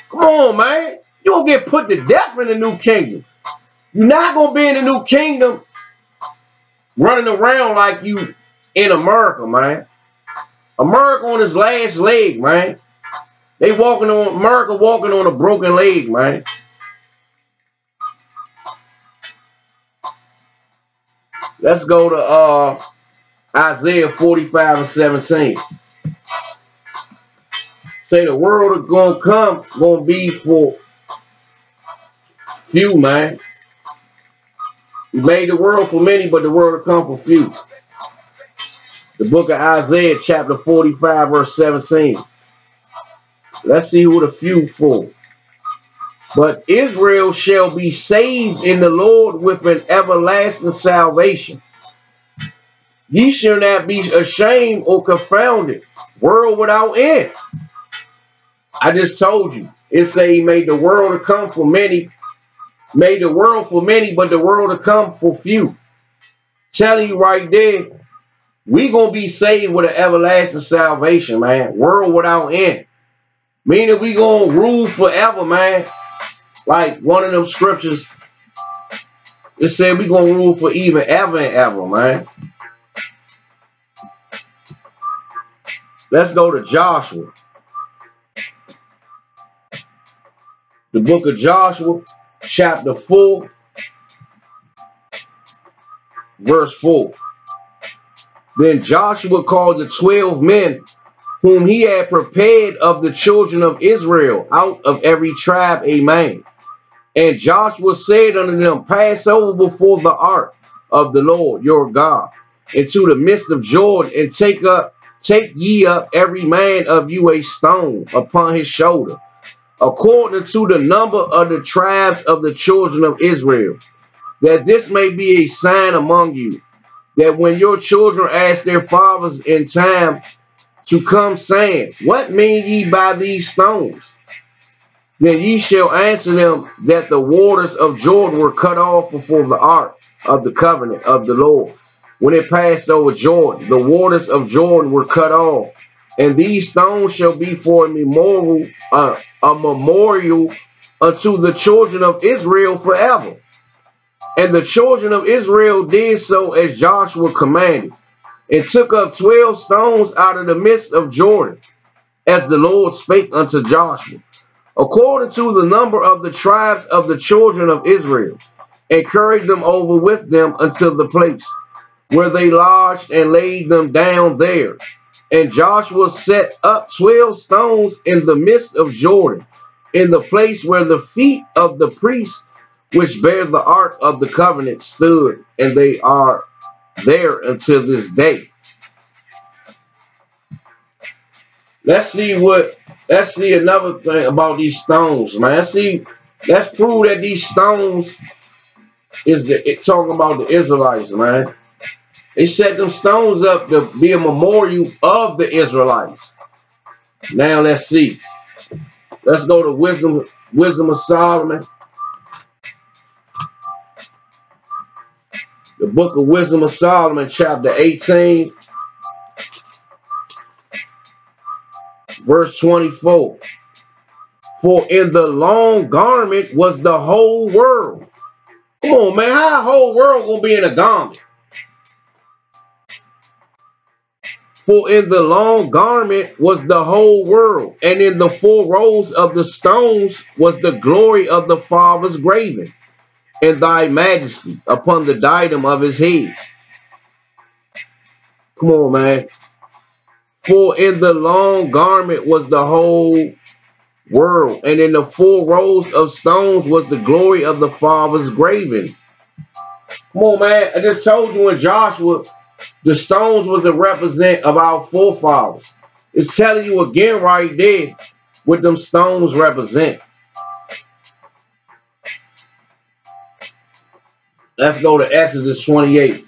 Come on, man. You gonna get put to death in the new kingdom. You're not gonna be in the new kingdom running around like you in America, man. America on his last leg, man. America walking on a broken leg, man. Let's go to Isaiah 45 and 17. Say the world is gonna be for few, man. He made the world for many, but the world will come for few. The book of Isaiah, chapter 45, verse 17. Let's see who the few for. But Israel shall be saved in the Lord with an everlasting salvation. Ye shall not be ashamed or confounded, world without end. I just told you. It say he made the world to come for many. Made the world for many, but the world to come for few. Telling you right there, we gonna be saved with an everlasting salvation, man. World without end. Meaning we gonna rule forever, man. Like one of them scriptures, it said we gonna rule for even ever and ever, man. Let's go to Joshua. The book of Joshua, chapter 4, verse 4. Then Joshua called the 12 men whom he had prepared of the children of Israel out of every tribe a man. And Joshua said unto them, pass over before the ark of the Lord your God into the midst of Jordan, and take ye up every man of you a stone upon his shoulder, according to the number of the tribes of the children of Israel, that this may be a sign among you, that when your children ask their fathers in time to come, saying, what mean ye by these stones? Then ye shall answer them that the waters of Jordan were cut off before the ark of the covenant of the Lord. When it passed over Jordan, the waters of Jordan were cut off. And these stones shall be for a memorial unto the children of Israel forever. And the children of Israel did so as Joshua commanded, and took up 12 stones out of the midst of Jordan, as the Lord spake unto Joshua, according to the number of the tribes of the children of Israel, and carried them over with them unto the place where they lodged, and laid them down there. And Joshua set up 12 stones in the midst of Jordan, in the place where the feet of the priests which bear the ark of the covenant stood, and they are there until this day. Let's see another thing about these stones, man. Let's prove that these stones it's talking about the Israelites, man. They set them stones up to be a memorial of the Israelites. Now let's see. Let's go to Wisdom of Solomon. The book of Wisdom of Solomon, chapter 18, verse 24. For in the long garment was the whole world. Come on, man. How the whole world gonna be in a garment? For in the long garment was the whole world, and in the 4 rows of the stones was the glory of the Father's graven, and thy majesty upon the diadem of his head. Come on, man. For in the long garment was the whole world, and in the 4 rows of stones was the glory of the Father's graven. Come on, man. I just told you in Joshua, The stones was a represent of our forefathers. It's telling you again right there what them stones represent. Let's go to Exodus 28.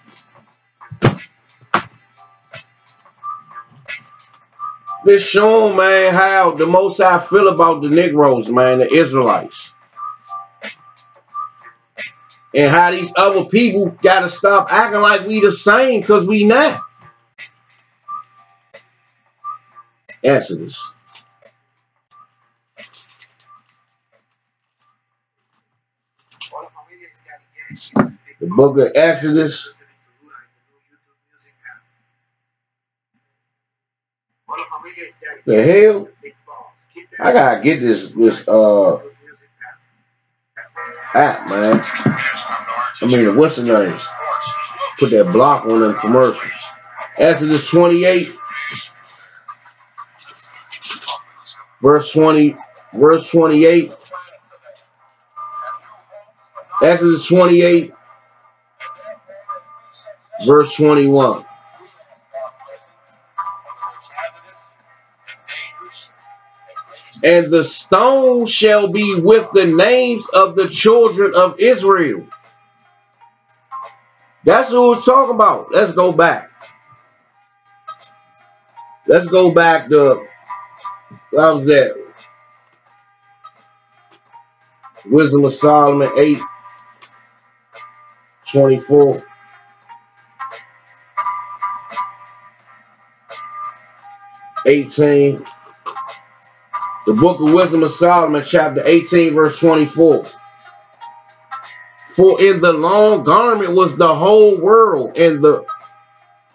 This showing, man, how the Most High feel about the Negroes, man, the Israelites. And how these other people got to stop acting like we the same, because we not. Exodus. The book of Exodus. The hell? I gotta get this app, man. I mean, what's the name? Put that block on them commercials. Exodus 28, verse 20, verse 28. Exodus 28, verse 21. And the stone shall be with the names of the children of Israel. That's what we're talking about. Let's go back. Let's go back to, what was that? Wisdom of Solomon 8, 24. 18. The book of Wisdom of Solomon, chapter 18, verse 24. For in the long garment was the whole world, and the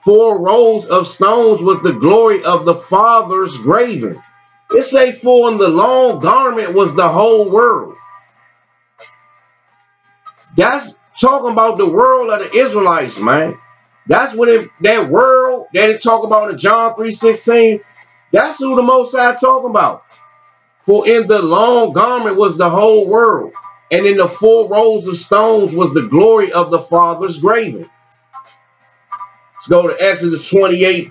4 rows of stones was the glory of the Father's graven. It say, for in the long garment was the whole world. That's talking about the world of the Israelites, man. That's what that world that it talk about in John 3:16. That's who the Most High talking about. For in the long garment was the whole world, and in the 4 rows of stones was the glory of the Father's graven. Let's go to Exodus 28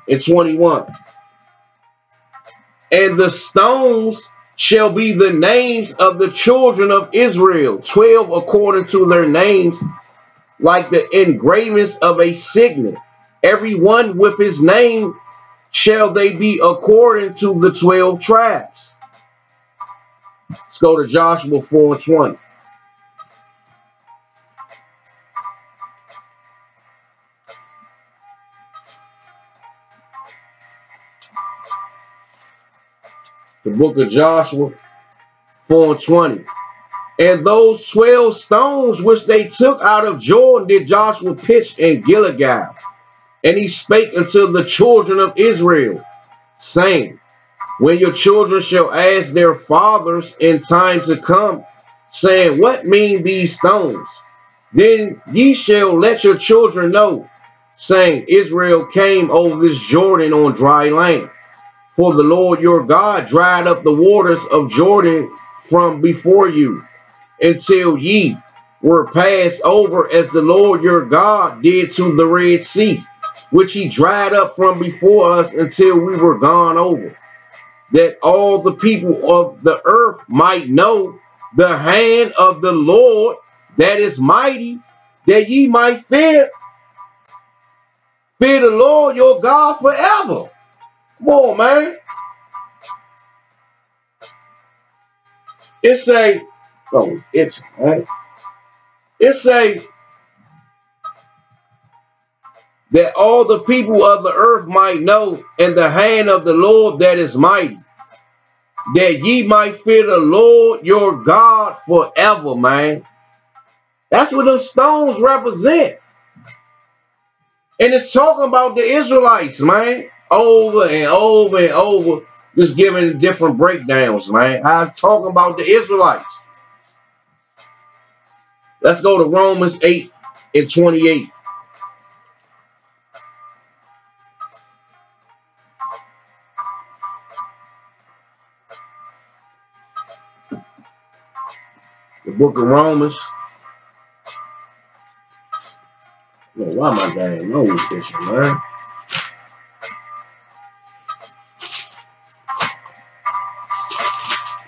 and 21. And the stones shall be the names of the children of Israel, 12 according to their names, like the engravings of a signet. Every one with his name shall they be according to the 12 tribes. Let's go to Joshua 4 and 20. The book of Joshua 4 and 20. And those 12 stones which they took out of Jordan did Joshua pitch in Gilgal. And he spake unto the children of Israel, saying, when your children shall ask their fathers in time to come, saying, what mean these stones? Then ye shall let your children know, saying, Israel came over this Jordan on dry land. For the Lord your God dried up the waters of Jordan from before you, until ye were passed over, as the Lord your God did to the Red Sea, which he dried up from before us until we were gone over, that all the people of the earth might know the hand of the Lord that is mighty, that ye might fear the Lord your God forever. Come on, man. It say, oh, it's right. It say that all the people of the earth might know, and the hand of the Lord that is mighty, that ye might fear the Lord your God forever, man. That's what those stones represent. And it's talking about the Israelites, man. Over and over and over. Just giving different breakdowns, man. I'm talking about the Israelites. Let's go to Romans 8 and 28. The book of Romans. Why my damn nose itching, man?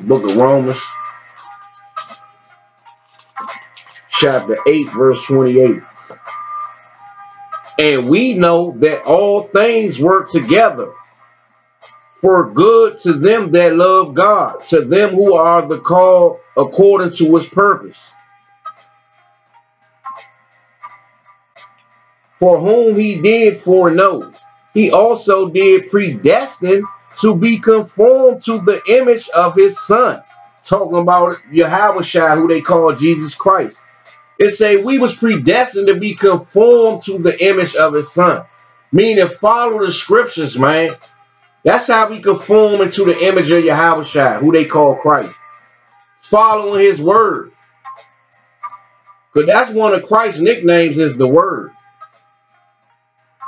Book of Romans, chapter 8, verse 28. And we know that all things work together for good to them that love God, to them who are the called according to his purpose. For whom he did foreknow, he also did predestine to be conformed to the image of his son. Talking about Yahushua, who they call Jesus Christ. It say we was predestined to be conformed to the image of his son. Meaning follow the scriptures, man. That's how we conform into the image of Yahushua, who they call Christ. Following his word. Because that's one of Christ's nicknames, is the word.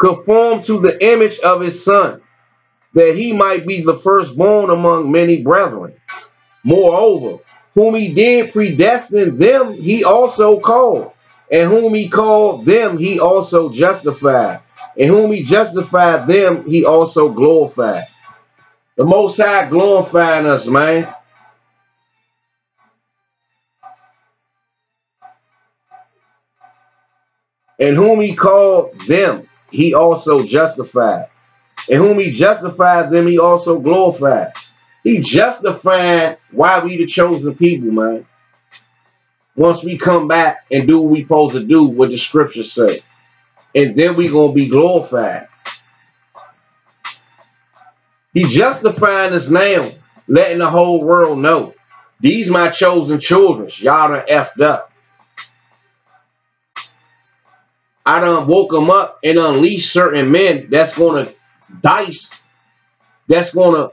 Conform to the image of his son, that he might be the firstborn among many brethren. Moreover, whom he did predestine, them he also called. And whom he called, them he also justified. And whom he justified, them he also glorified. The Most High glorifying us, man. And whom he called, them he also justified. And whom he justified, them he also glorified. He justified why we the chosen people, man. Once we come back and do what we supposed to do, what the scriptures say. And then we going to be glorified. He justifying us now, letting the whole world know. These my chosen children. Y'all done effed up. I done woke them up and unleashed certain men that's going to dice. That's going to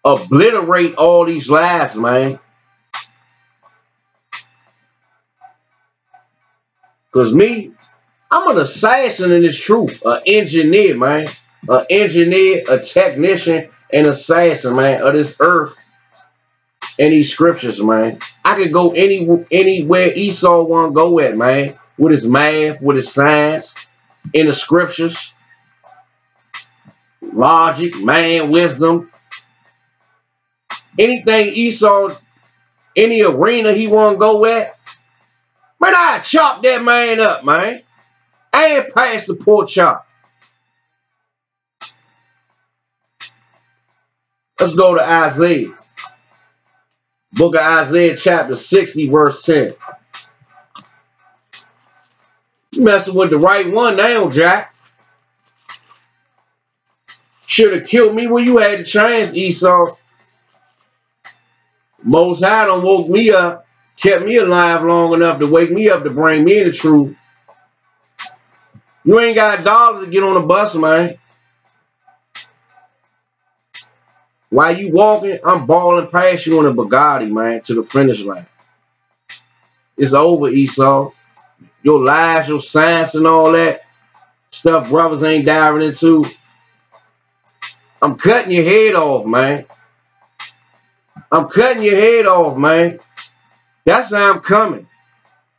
obliterate all these lies, man. Because me, I'm an assassin in this truth. An engineer, man. An engineer, a technician, and assassin, man, of this earth and these scriptures, man. I could go anywhere Esau want to go at, man. With his math, with his science, in the scriptures. Logic, man, wisdom. Anything Esau, any arena he want to go at, man, I chop that man up, man. I ain't pass the pork chop. Let's go to Isaiah. Book of Isaiah, chapter 60, verse 10. You messing with the right one now, Jack. Should have killed me when you had the chance, Esau. Most High done woke me up, kept me alive long enough to wake me up to bring me the truth. You ain't got a dollar to get on the bus, man. While you walking, I'm balling past you in a Bugatti, man, to the finish line. It's over, Esau. Your lies, your science, and all that stuff brothers ain't diving into. I'm cutting your head off, man. I'm cutting your head off, man. That's how I'm coming.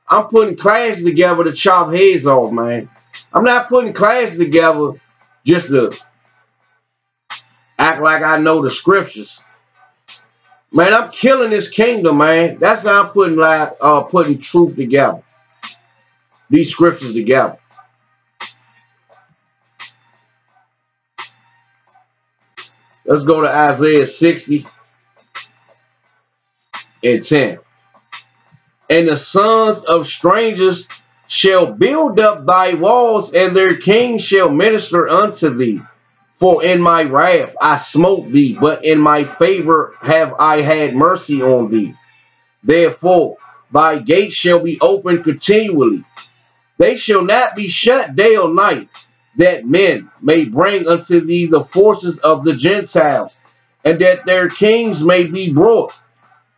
I'm putting classes together to chop heads off, man. I'm not putting classes together just to act like I know the scriptures. Man, I'm killing this kingdom, man. That's how I'm putting truth together. These scriptures together. Let's go to Isaiah 60 and 10. And the sons of strangers shall build up thy walls, and their kings shall minister unto thee. For in my wrath I smote thee, but in my favor have I had mercy on thee. Therefore thy gates shall be open continually. They shall not be shut day or night, that men may bring unto thee the forces of the Gentiles, and that their kings may be brought.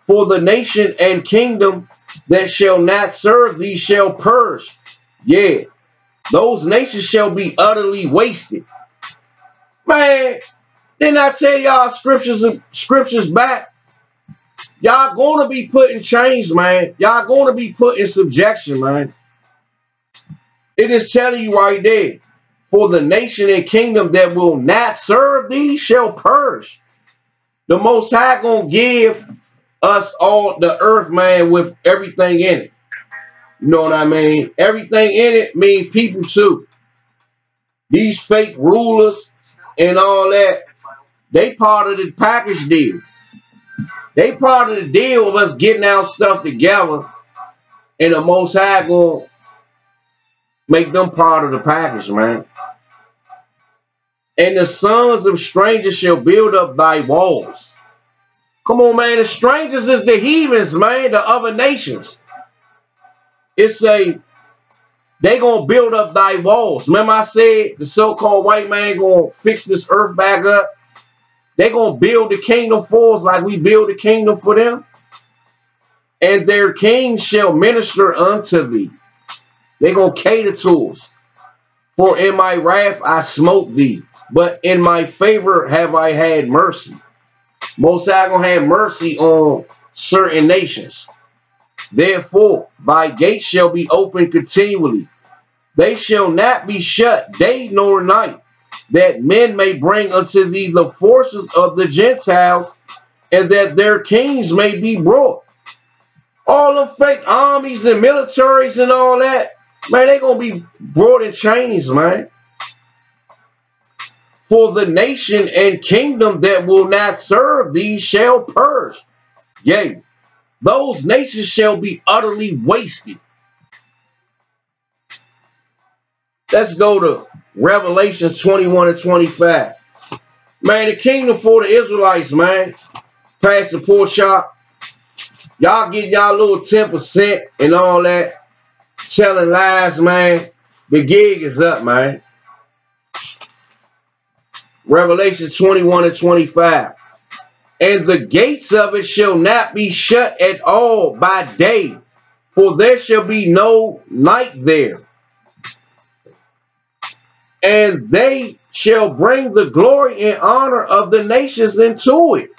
For the nation and kingdom that shall not serve thee shall perish. Yeah, those nations shall be utterly wasted. Man, didn't I tell y'all scriptures back? Y'all gonna be put in chains, man. Y'all gonna be put in subjection, man. It is telling you right there. For the nation and kingdom that will not serve thee shall perish. The Most High gonna give us all the earth, man, with everything in it. You know what I mean? Everything in it means people too. These fake rulers and all that, they part of the package deal. They part of the deal of us getting our stuff together, and the Most High gonna make them part of the package, man. And the sons of strangers shall build up thy walls. Come on, man. The strangers is the heathens, man, the other nations. It's a, they gonna build up thy walls. Remember I said the so-called white man gonna fix this earth back up? They gonna build the kingdom for us like we build the kingdom for them. And their kings shall minister unto thee. They gonna cater to us. For in my wrath I smote thee, but in my favor have I had mercy. Most High gonna have mercy on certain nations. Therefore, thy gates shall be open continually. They shall not be shut day nor night, that men may bring unto thee the forces of the Gentiles, and that their kings may be brought. All them fake armies and militaries and all that, man, they gonna be brought in chains, man. For the nation and kingdom that will not serve thee shall perish. Yea, those nations shall be utterly wasted. Let's go to Revelations 21 and 25. Man, the kingdom for the Israelites, man. Pass the pork chop. Y'all get y'all little 10% and all that. Telling lies, man. The gig is up, man. Revelation 21 and 25. And the gates of it shall not be shut at all by day, for there shall be no night there. And they shall bring the glory and honor of the nations into it.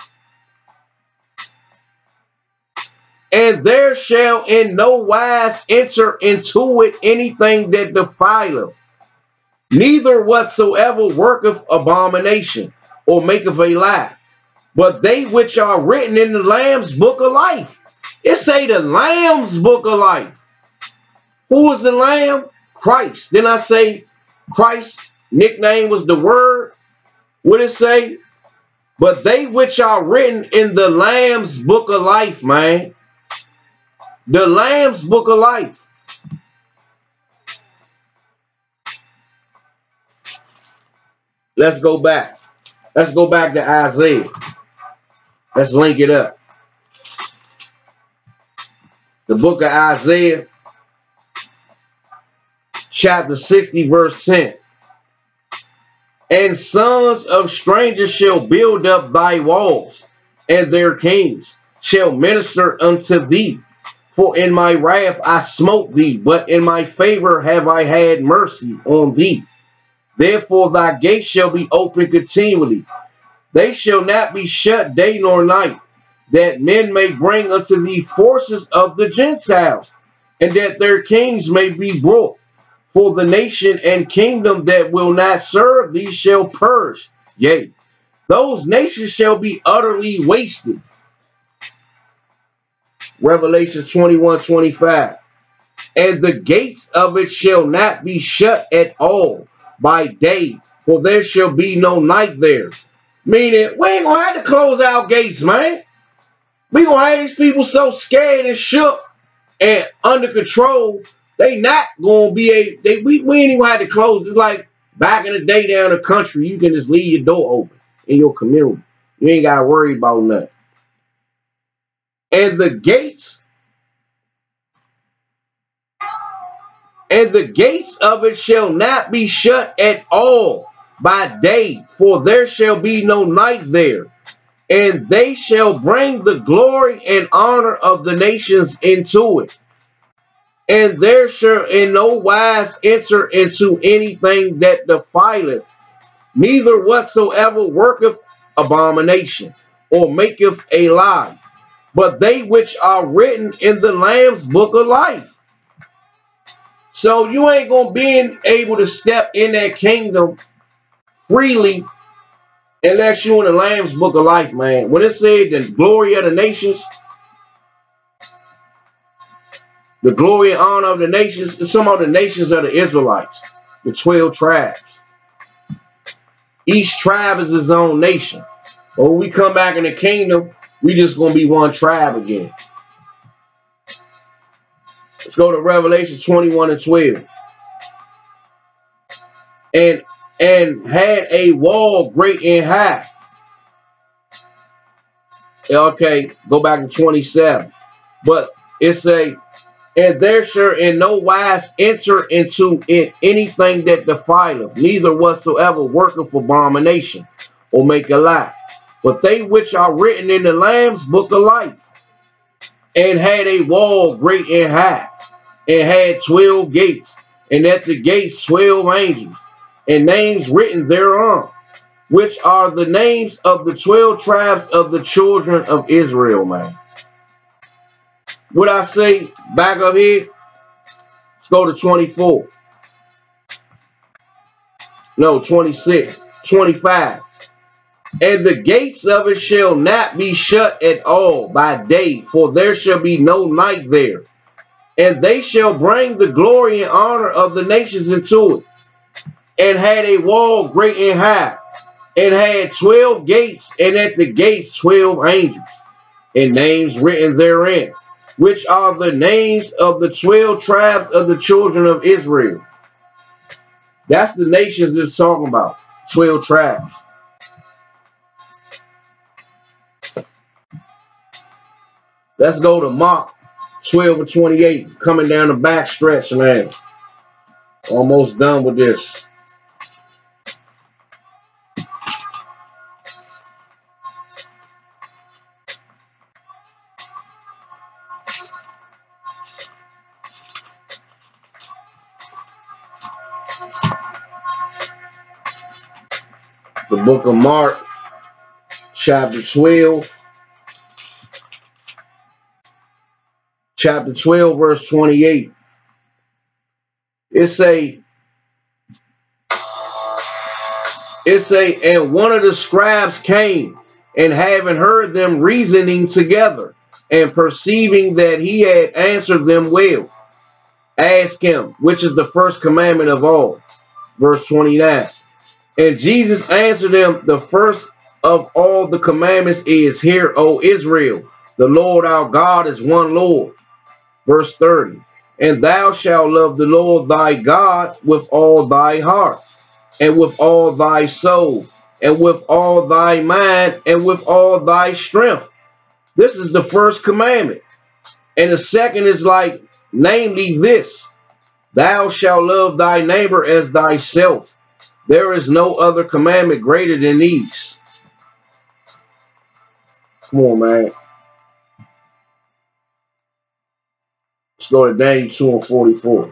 And there shall in no wise enter into it anything that defileth, neither whatsoever worketh abomination, or maketh a lie, but they which are written in the Lamb's book of life. It say the Lamb's book of life. Who is the Lamb? Christ. Then I say Christ's nickname was the Word. What it say? But they which are written in the Lamb's book of life, man. The Lamb's book of life. Let's go back. Let's go back to Isaiah. Let's link it up. The book of Isaiah, chapter 60, verse 10. And sons of strangers shall build up thy walls, and their kings shall minister unto thee. For in my wrath I smote thee, but in my favor have I had mercy on thee. Therefore thy gates shall be open continually. They shall not be shut day nor night, that men may bring unto thee forces of the Gentiles, and that their kings may be brought. For the nation and kingdom that will not serve thee shall perish. Yea, those nations shall be utterly wasted. Revelation 21, 25. And the gates of it shall not be shut at all by day, for there shall be no night there. Meaning, we ain't gonna have to close our gates, man. We gonna have these people so scared and shook and under control, they not gonna be a. We ain't even gonna have to close. It's like back in the day down the country, you can just leave your door open in your community. You ain't gotta worry about nothing. And the gates of it shall not be shut at all by day, for there shall be no night there. And they shall bring the glory and honor of the nations into it. And there shall in no wise enter into anything that defileth, neither whatsoever worketh abomination, or maketh a lie, but they which are written in the Lamb's book of life. So you ain't gonna be able to step in that kingdom freely unless you in the Lamb's Book of Life, man. When it said the glory of the nations, the glory and honor of the nations, it's some of the nations of the Israelites, the 12 tribes. Each tribe is its own nation. But when we come back in the kingdom, we just gonna be one tribe again. Let's go to Revelation 21 and 12. And had a wall great and high. Okay, go back to 27. But it's a, and there shall in no wise enter into it anything that defileth, neither whatsoever worketh abomination or make a lie. But they which are written in the Lamb's Book of Life, and had a wall great and high, and had 12 gates, and at the gates 12 angels, and names written thereon, which are the names of the 12 tribes of the children of Israel, man. What I say back up here, let's go to 24. No, 26, 25. And the gates of it shall not be shut at all by day, for there shall be no night there. And they shall bring the glory and honor of the nations into it. And had a wall great and high, and had 12 gates, and at the gates 12 angels, and names written therein, which are the names of the 12 tribes of the children of Israel. That's the nations it's talking about, 12 tribes. Let's go to Mark 12 and 28, coming down the back stretch, man. Almost done with this. The book of Mark, chapter 12. Chapter 12, verse 28. It say, and one of the scribes came, and having heard them reasoning together, and perceiving that he had answered them well, asked him, which is the first commandment of all. Verse 29. And Jesus answered them, the first of all the commandments is, Hear, O Israel, the Lord our God is one Lord. Verse 30. And thou shalt love the Lord thy God with all thy heart, and with all thy soul, and with all thy mind, and with all thy strength. This is the first commandment. And the second is like, namely this, thou shalt love thy neighbor as thyself. There is no other commandment greater than these. Come on, man. Let's go to Daniel 2 and 44.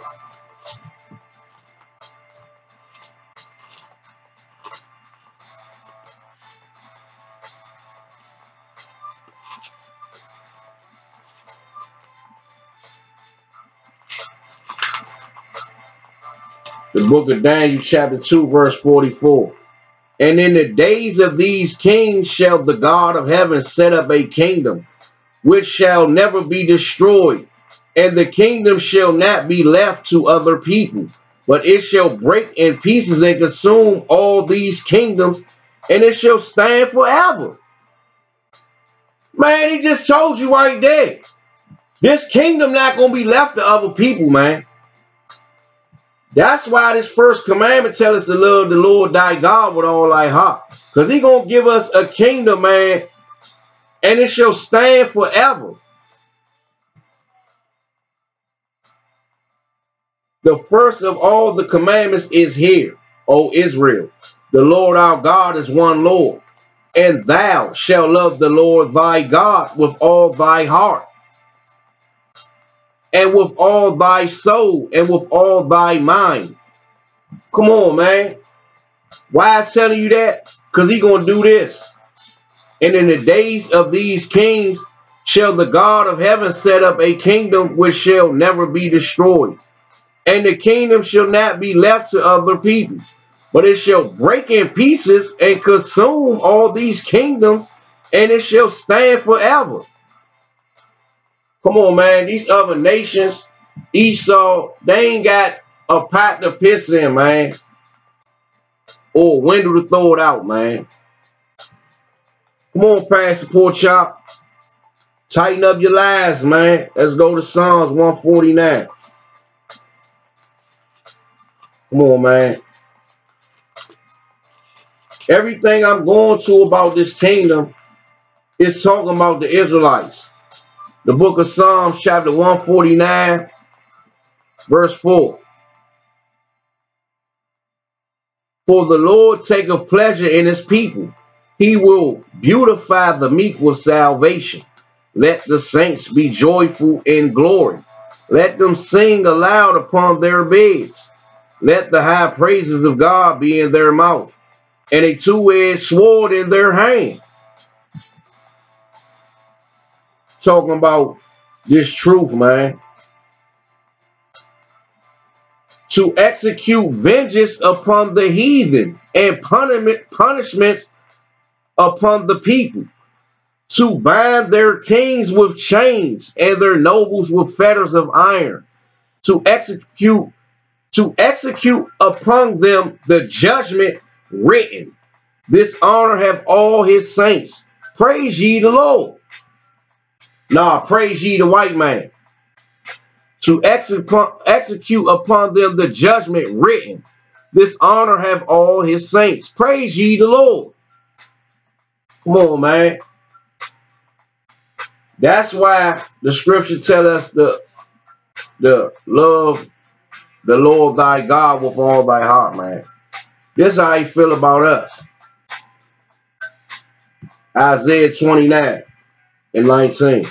The book of Daniel, chapter 2, verse 44. And in the days of these kings shall the God of heaven set up a kingdom, which shall never be destroyed. And the kingdom shall not be left to other people, but it shall break in pieces and consume all these kingdoms, and it shall stand forever. Man, he just told you right there. This kingdom not going to be left to other people, man. That's why this first commandment tells us to love the Lord thy God with all thy heart. Because he's going to give us a kingdom, man, and it shall stand forever. The first of all the commandments is here, O Israel. The Lord our God is one Lord. And thou shalt love the Lord thy God with all thy heart, and with all thy soul, and with all thy mind. Come on, man. Why is telling you that? Because he's going to do this. And in the days of these kings shall the God of heaven set up a kingdom which shall never be destroyed. And the kingdom shall not be left to other people, but it shall break in pieces and consume all these kingdoms, and it shall stand forever. Come on, man. These other nations, Esau, they ain't got a pot to piss in, man. Or a window to throw it out, man. Come on, Pastor Pork Chop. Tighten up your lies, man. Let's go to Psalms 149. Come on, man. Everything I'm going to about this kingdom is talking about the Israelites. The book of Psalms, chapter 149, verse 4. For the Lord taketh pleasure in his people. He will beautify the meek with salvation. Let the saints be joyful in glory. Let them sing aloud upon their beds. Let the high praises of God be in their mouth, and a two-edged sword in their hand. Talking about this truth, man. To execute vengeance upon the heathen and punishments upon the people. To bind their kings with chains and their nobles with fetters of iron. To execute upon them the judgment written. This honor have all his saints. Praise ye the Lord. Nah, praise ye the white man. To execute upon them the judgment written. This honor have all his saints. Praise ye the Lord. Come on, man. That's why the scripture tell us the love the Lord thy God with all thy heart, man. This is how he feel about us. Isaiah 29 and 19.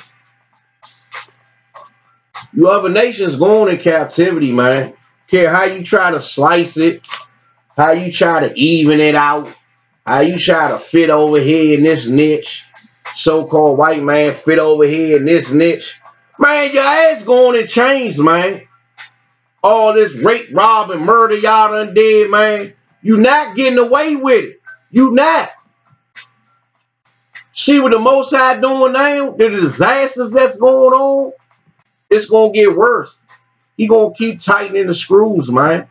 You other nations going in captivity, man. Care how you try to slice it, how you try to even it out, how you try to fit over here in this niche. So-called white man fit over here in this niche. Man, your ass going in chains, man. All this rape, rob, and murder y'all done did, man. You not getting away with it. You not. See what the Most High doing now? The disasters that's going on, it's going to get worse. He going to keep tightening the screws, man.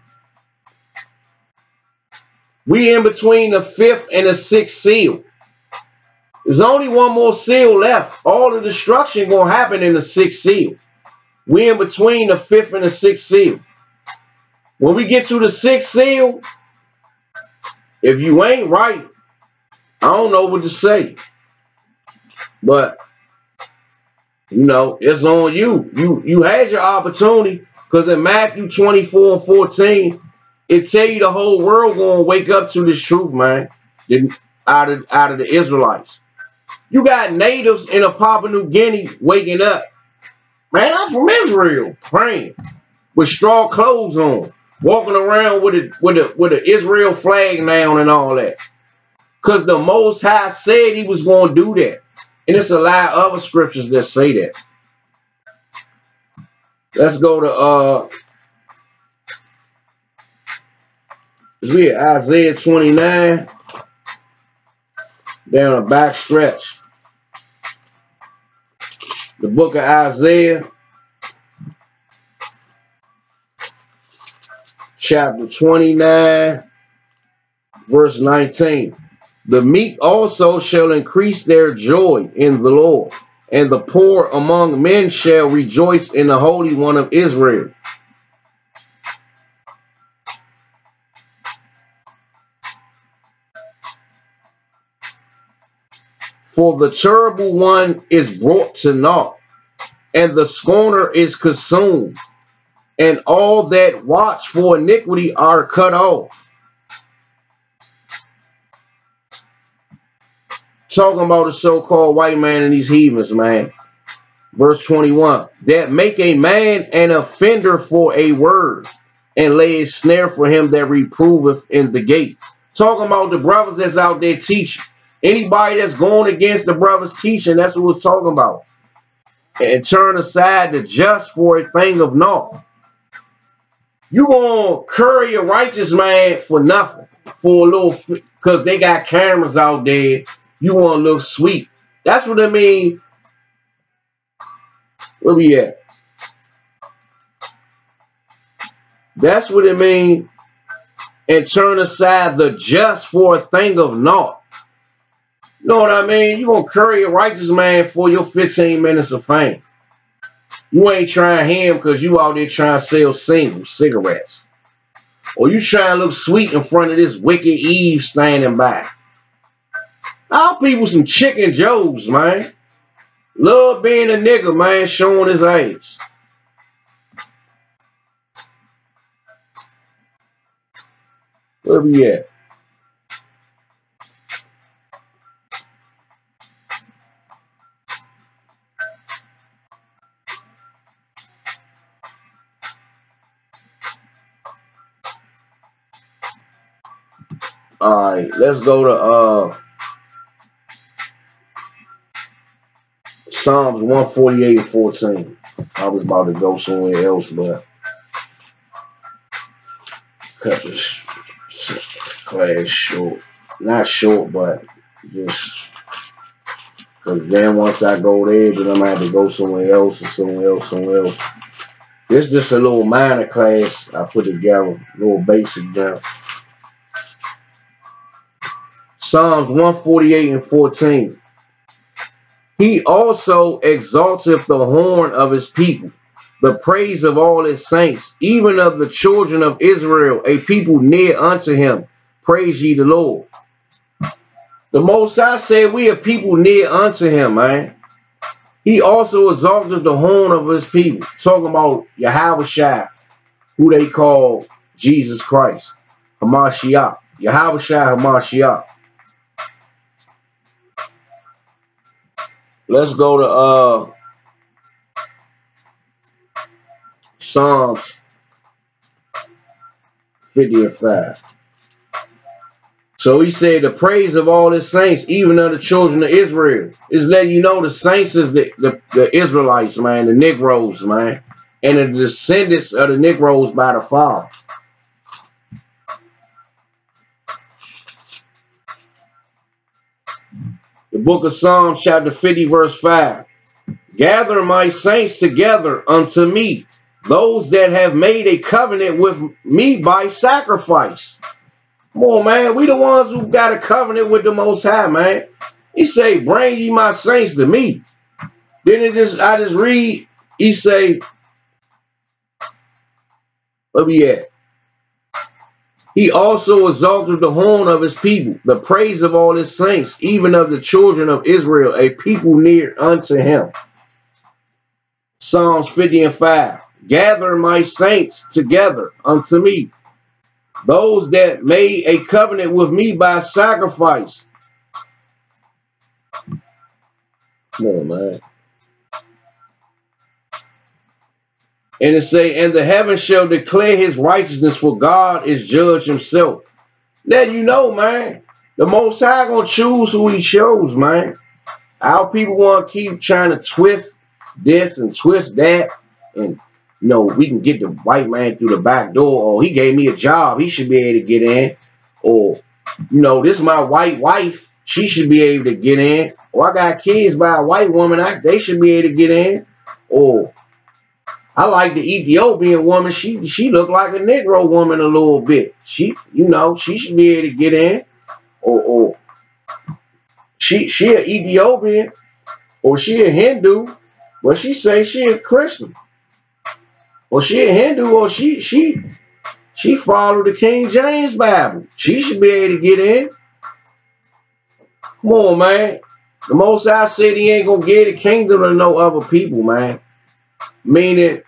We in between the 5th and the 6th seal. There's only one more seal left. All the destruction going to happen in the 6th seal. We in between the 5th and the 6th seal. When we get to the 6th seal, if you ain't right, I don't know what to say. But, you know, it's on you. You had your opportunity, because in Matthew 24 and 14, it tell you the whole world going to wake up to this truth, man, out of the Israelites. You got natives in Papua New Guinea waking up. Man, I'm from Israel, praying with straw clothes on, walking around with a Israel flag now and all that. Because the Most High said he was going to do that. And it's a lot of other scriptures that say that. Let's go to let's read Isaiah 29 down a back stretch. The book of Isaiah, chapter 29, verse 19. The meek also shall increase their joy in the Lord, and the poor among men shall rejoice in the Holy One of Israel. For the terrible one is brought to naught, and the scorner is consumed, and all that watch for iniquity are cut off. Talking about the so-called white man and these heathens, man. Verse 21. That make a man an offender for a word, and lay a snare for him that reproveth in the gate. Talking about the brothers that's out there teaching. Anybody that's going against the brothers teaching, that's what we're talking about. And turn aside the just for a thing of naught. You gonna curry a righteous man for nothing, for a little, because they got cameras out there. You want to look sweet. That's what I mean. Where we at? That's what it means. And turn aside the just for a thing of naught. You know what I mean? You gonna curry a righteous man for your 15 minutes of fame. You ain't trying him because you out there trying to sell singles, cigarettes. Or you trying to look sweet in front of this wicked Eve standing by. Our people some chicken Joes, man. Love being a nigga, man, showing his age. Where we at? Alright, let's go to Psalms 148 and 14. I was about to go somewhere else, but cut this class short. Not short, but just because then once I go there, then I'm gonna have to go somewhere else and somewhere else, somewhere else. This is just a little minor class I put together, a little basic down. Psalms 148 and 14. He also exalteth the horn of his people, the praise of all his saints, even of the children of Israel, a people near unto him. Praise ye the Lord. The Most High said we are people near unto him, man. He also exalted the horn of his people. Talking about Yahushua, who they call Jesus Christ. Hamashiach. Yahushua Hamashiach. Let's go to Psalms 50 and 5. So he said, the praise of all his saints, even of the children of Israel. Is letting you know the saints is the Israelites, man, the Negroes, man. And the descendants of the Negroes by the Father. The book of Psalms, chapter 50, verse 5. Gather my saints together unto me, those that have made a covenant with me by sacrifice. Come on, man. We the ones who got a covenant with the Most High, man. He say, bring ye my saints to me. Then I just read, he say, where we at? He also exalted the horn of his people, the praise of all his saints, even of the children of Israel, a people near unto him. Psalms 50 and 5. Gather my saints together unto me, those that made a covenant with me by sacrifice. Come on, man. And it say, and the heavens shall declare his righteousness, for God is judge himself. Let you know, man. The Most High gonna choose who he chose, man. Our people want to keep trying to twist this and twist that. And, you know, we can get the white man through the back door. Or he gave me a job. He should be able to get in. Or, you know, this is my white wife. She should be able to get in. Or I got kids by a white woman. They should be able to get in. Or I like the Ethiopian woman. She look like a Negro woman a little bit. She, you know, she should be able to get in. Or she an Ethiopian, or she a Hindu, but she say she a Christian. Or she a Hindu, or she follow the King James Bible. She should be able to get in. Come on, man. The Most High said he ain't gonna give the kingdom to no other people, man. Meaning,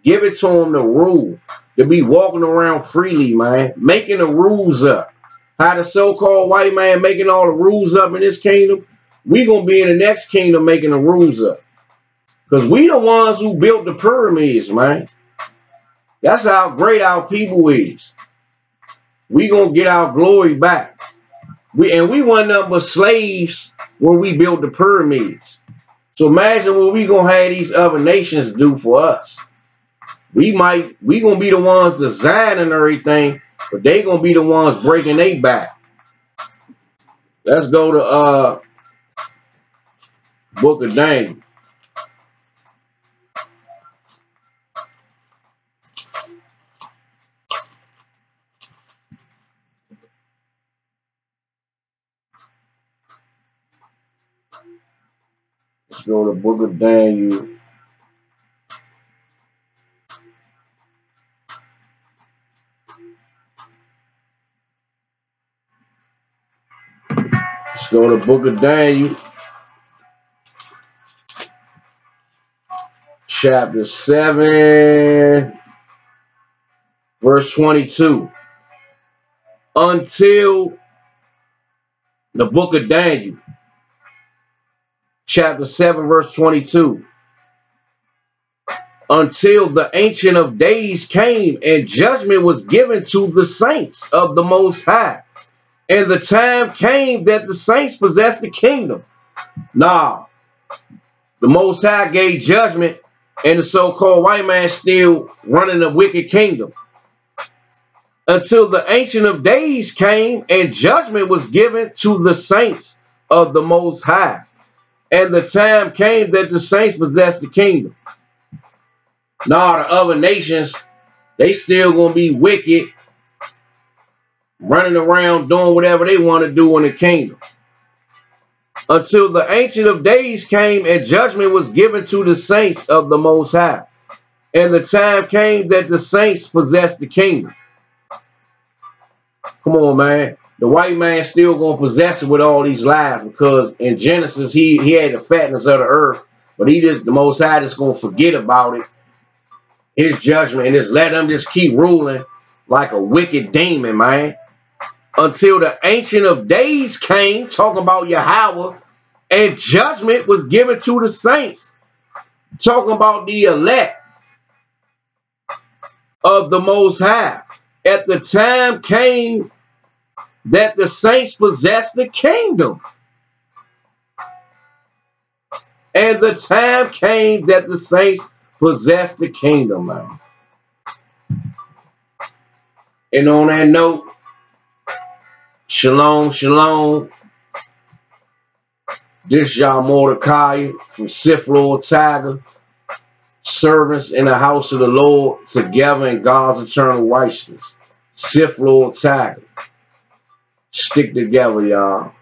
give it to them to rule, to be walking around freely, man, making the rules up. How the so-called white man making all the rules up in this kingdom, we gonna be in the next kingdom making the rules up. Because we the ones who built the pyramids, man. That's how great our people is. We gonna get our glory back. We wasn't nothing but slaves when we built the pyramids. So imagine what we gonna have these other nations do for us. We gonna be the ones designing everything, but they gonna be the ones breaking their back. Let's go to Book of Daniel. Let's go to Book of Daniel. Let's go to Book of Daniel, chapter 7, verse 22. Until the Book of Daniel, chapter 7, verse 22. Until the Ancient of Days came and judgment was given to the saints of the Most High. And the time came that the saints possessed the kingdom. Nah, the Most High gave judgment, and the so-called white man still running the wicked kingdom. Until the Ancient of Days came and judgment was given to the saints of the Most High. And the time came that the saints possessed the kingdom. Nah, the other nations, they still gonna be wicked, running around doing whatever they want to do in the kingdom. Until the Ancient of Days came and judgment was given to the saints of the Most High. And the time came that the saints possessed the kingdom. Come on, man. The white man still gonna possess it with all these lies, because in Genesis he had the fatness of the earth, but the Most High just gonna forget about it, his judgment, and just let them just keep ruling like a wicked demon, man. Until the Ancient of Days came, talking about Yahweh, and judgment was given to the saints, talking about the elect of the Most High. At the time came that the saints possessed the kingdom. And the time came that the saints possessed the kingdom, man. And on that note, shalom, shalom. This y'all Mordecai from Sith Lord Tiger. Servants in the house of the Lord, together in God's eternal righteousness. Sith Lord Tiger. Stick together, y'all.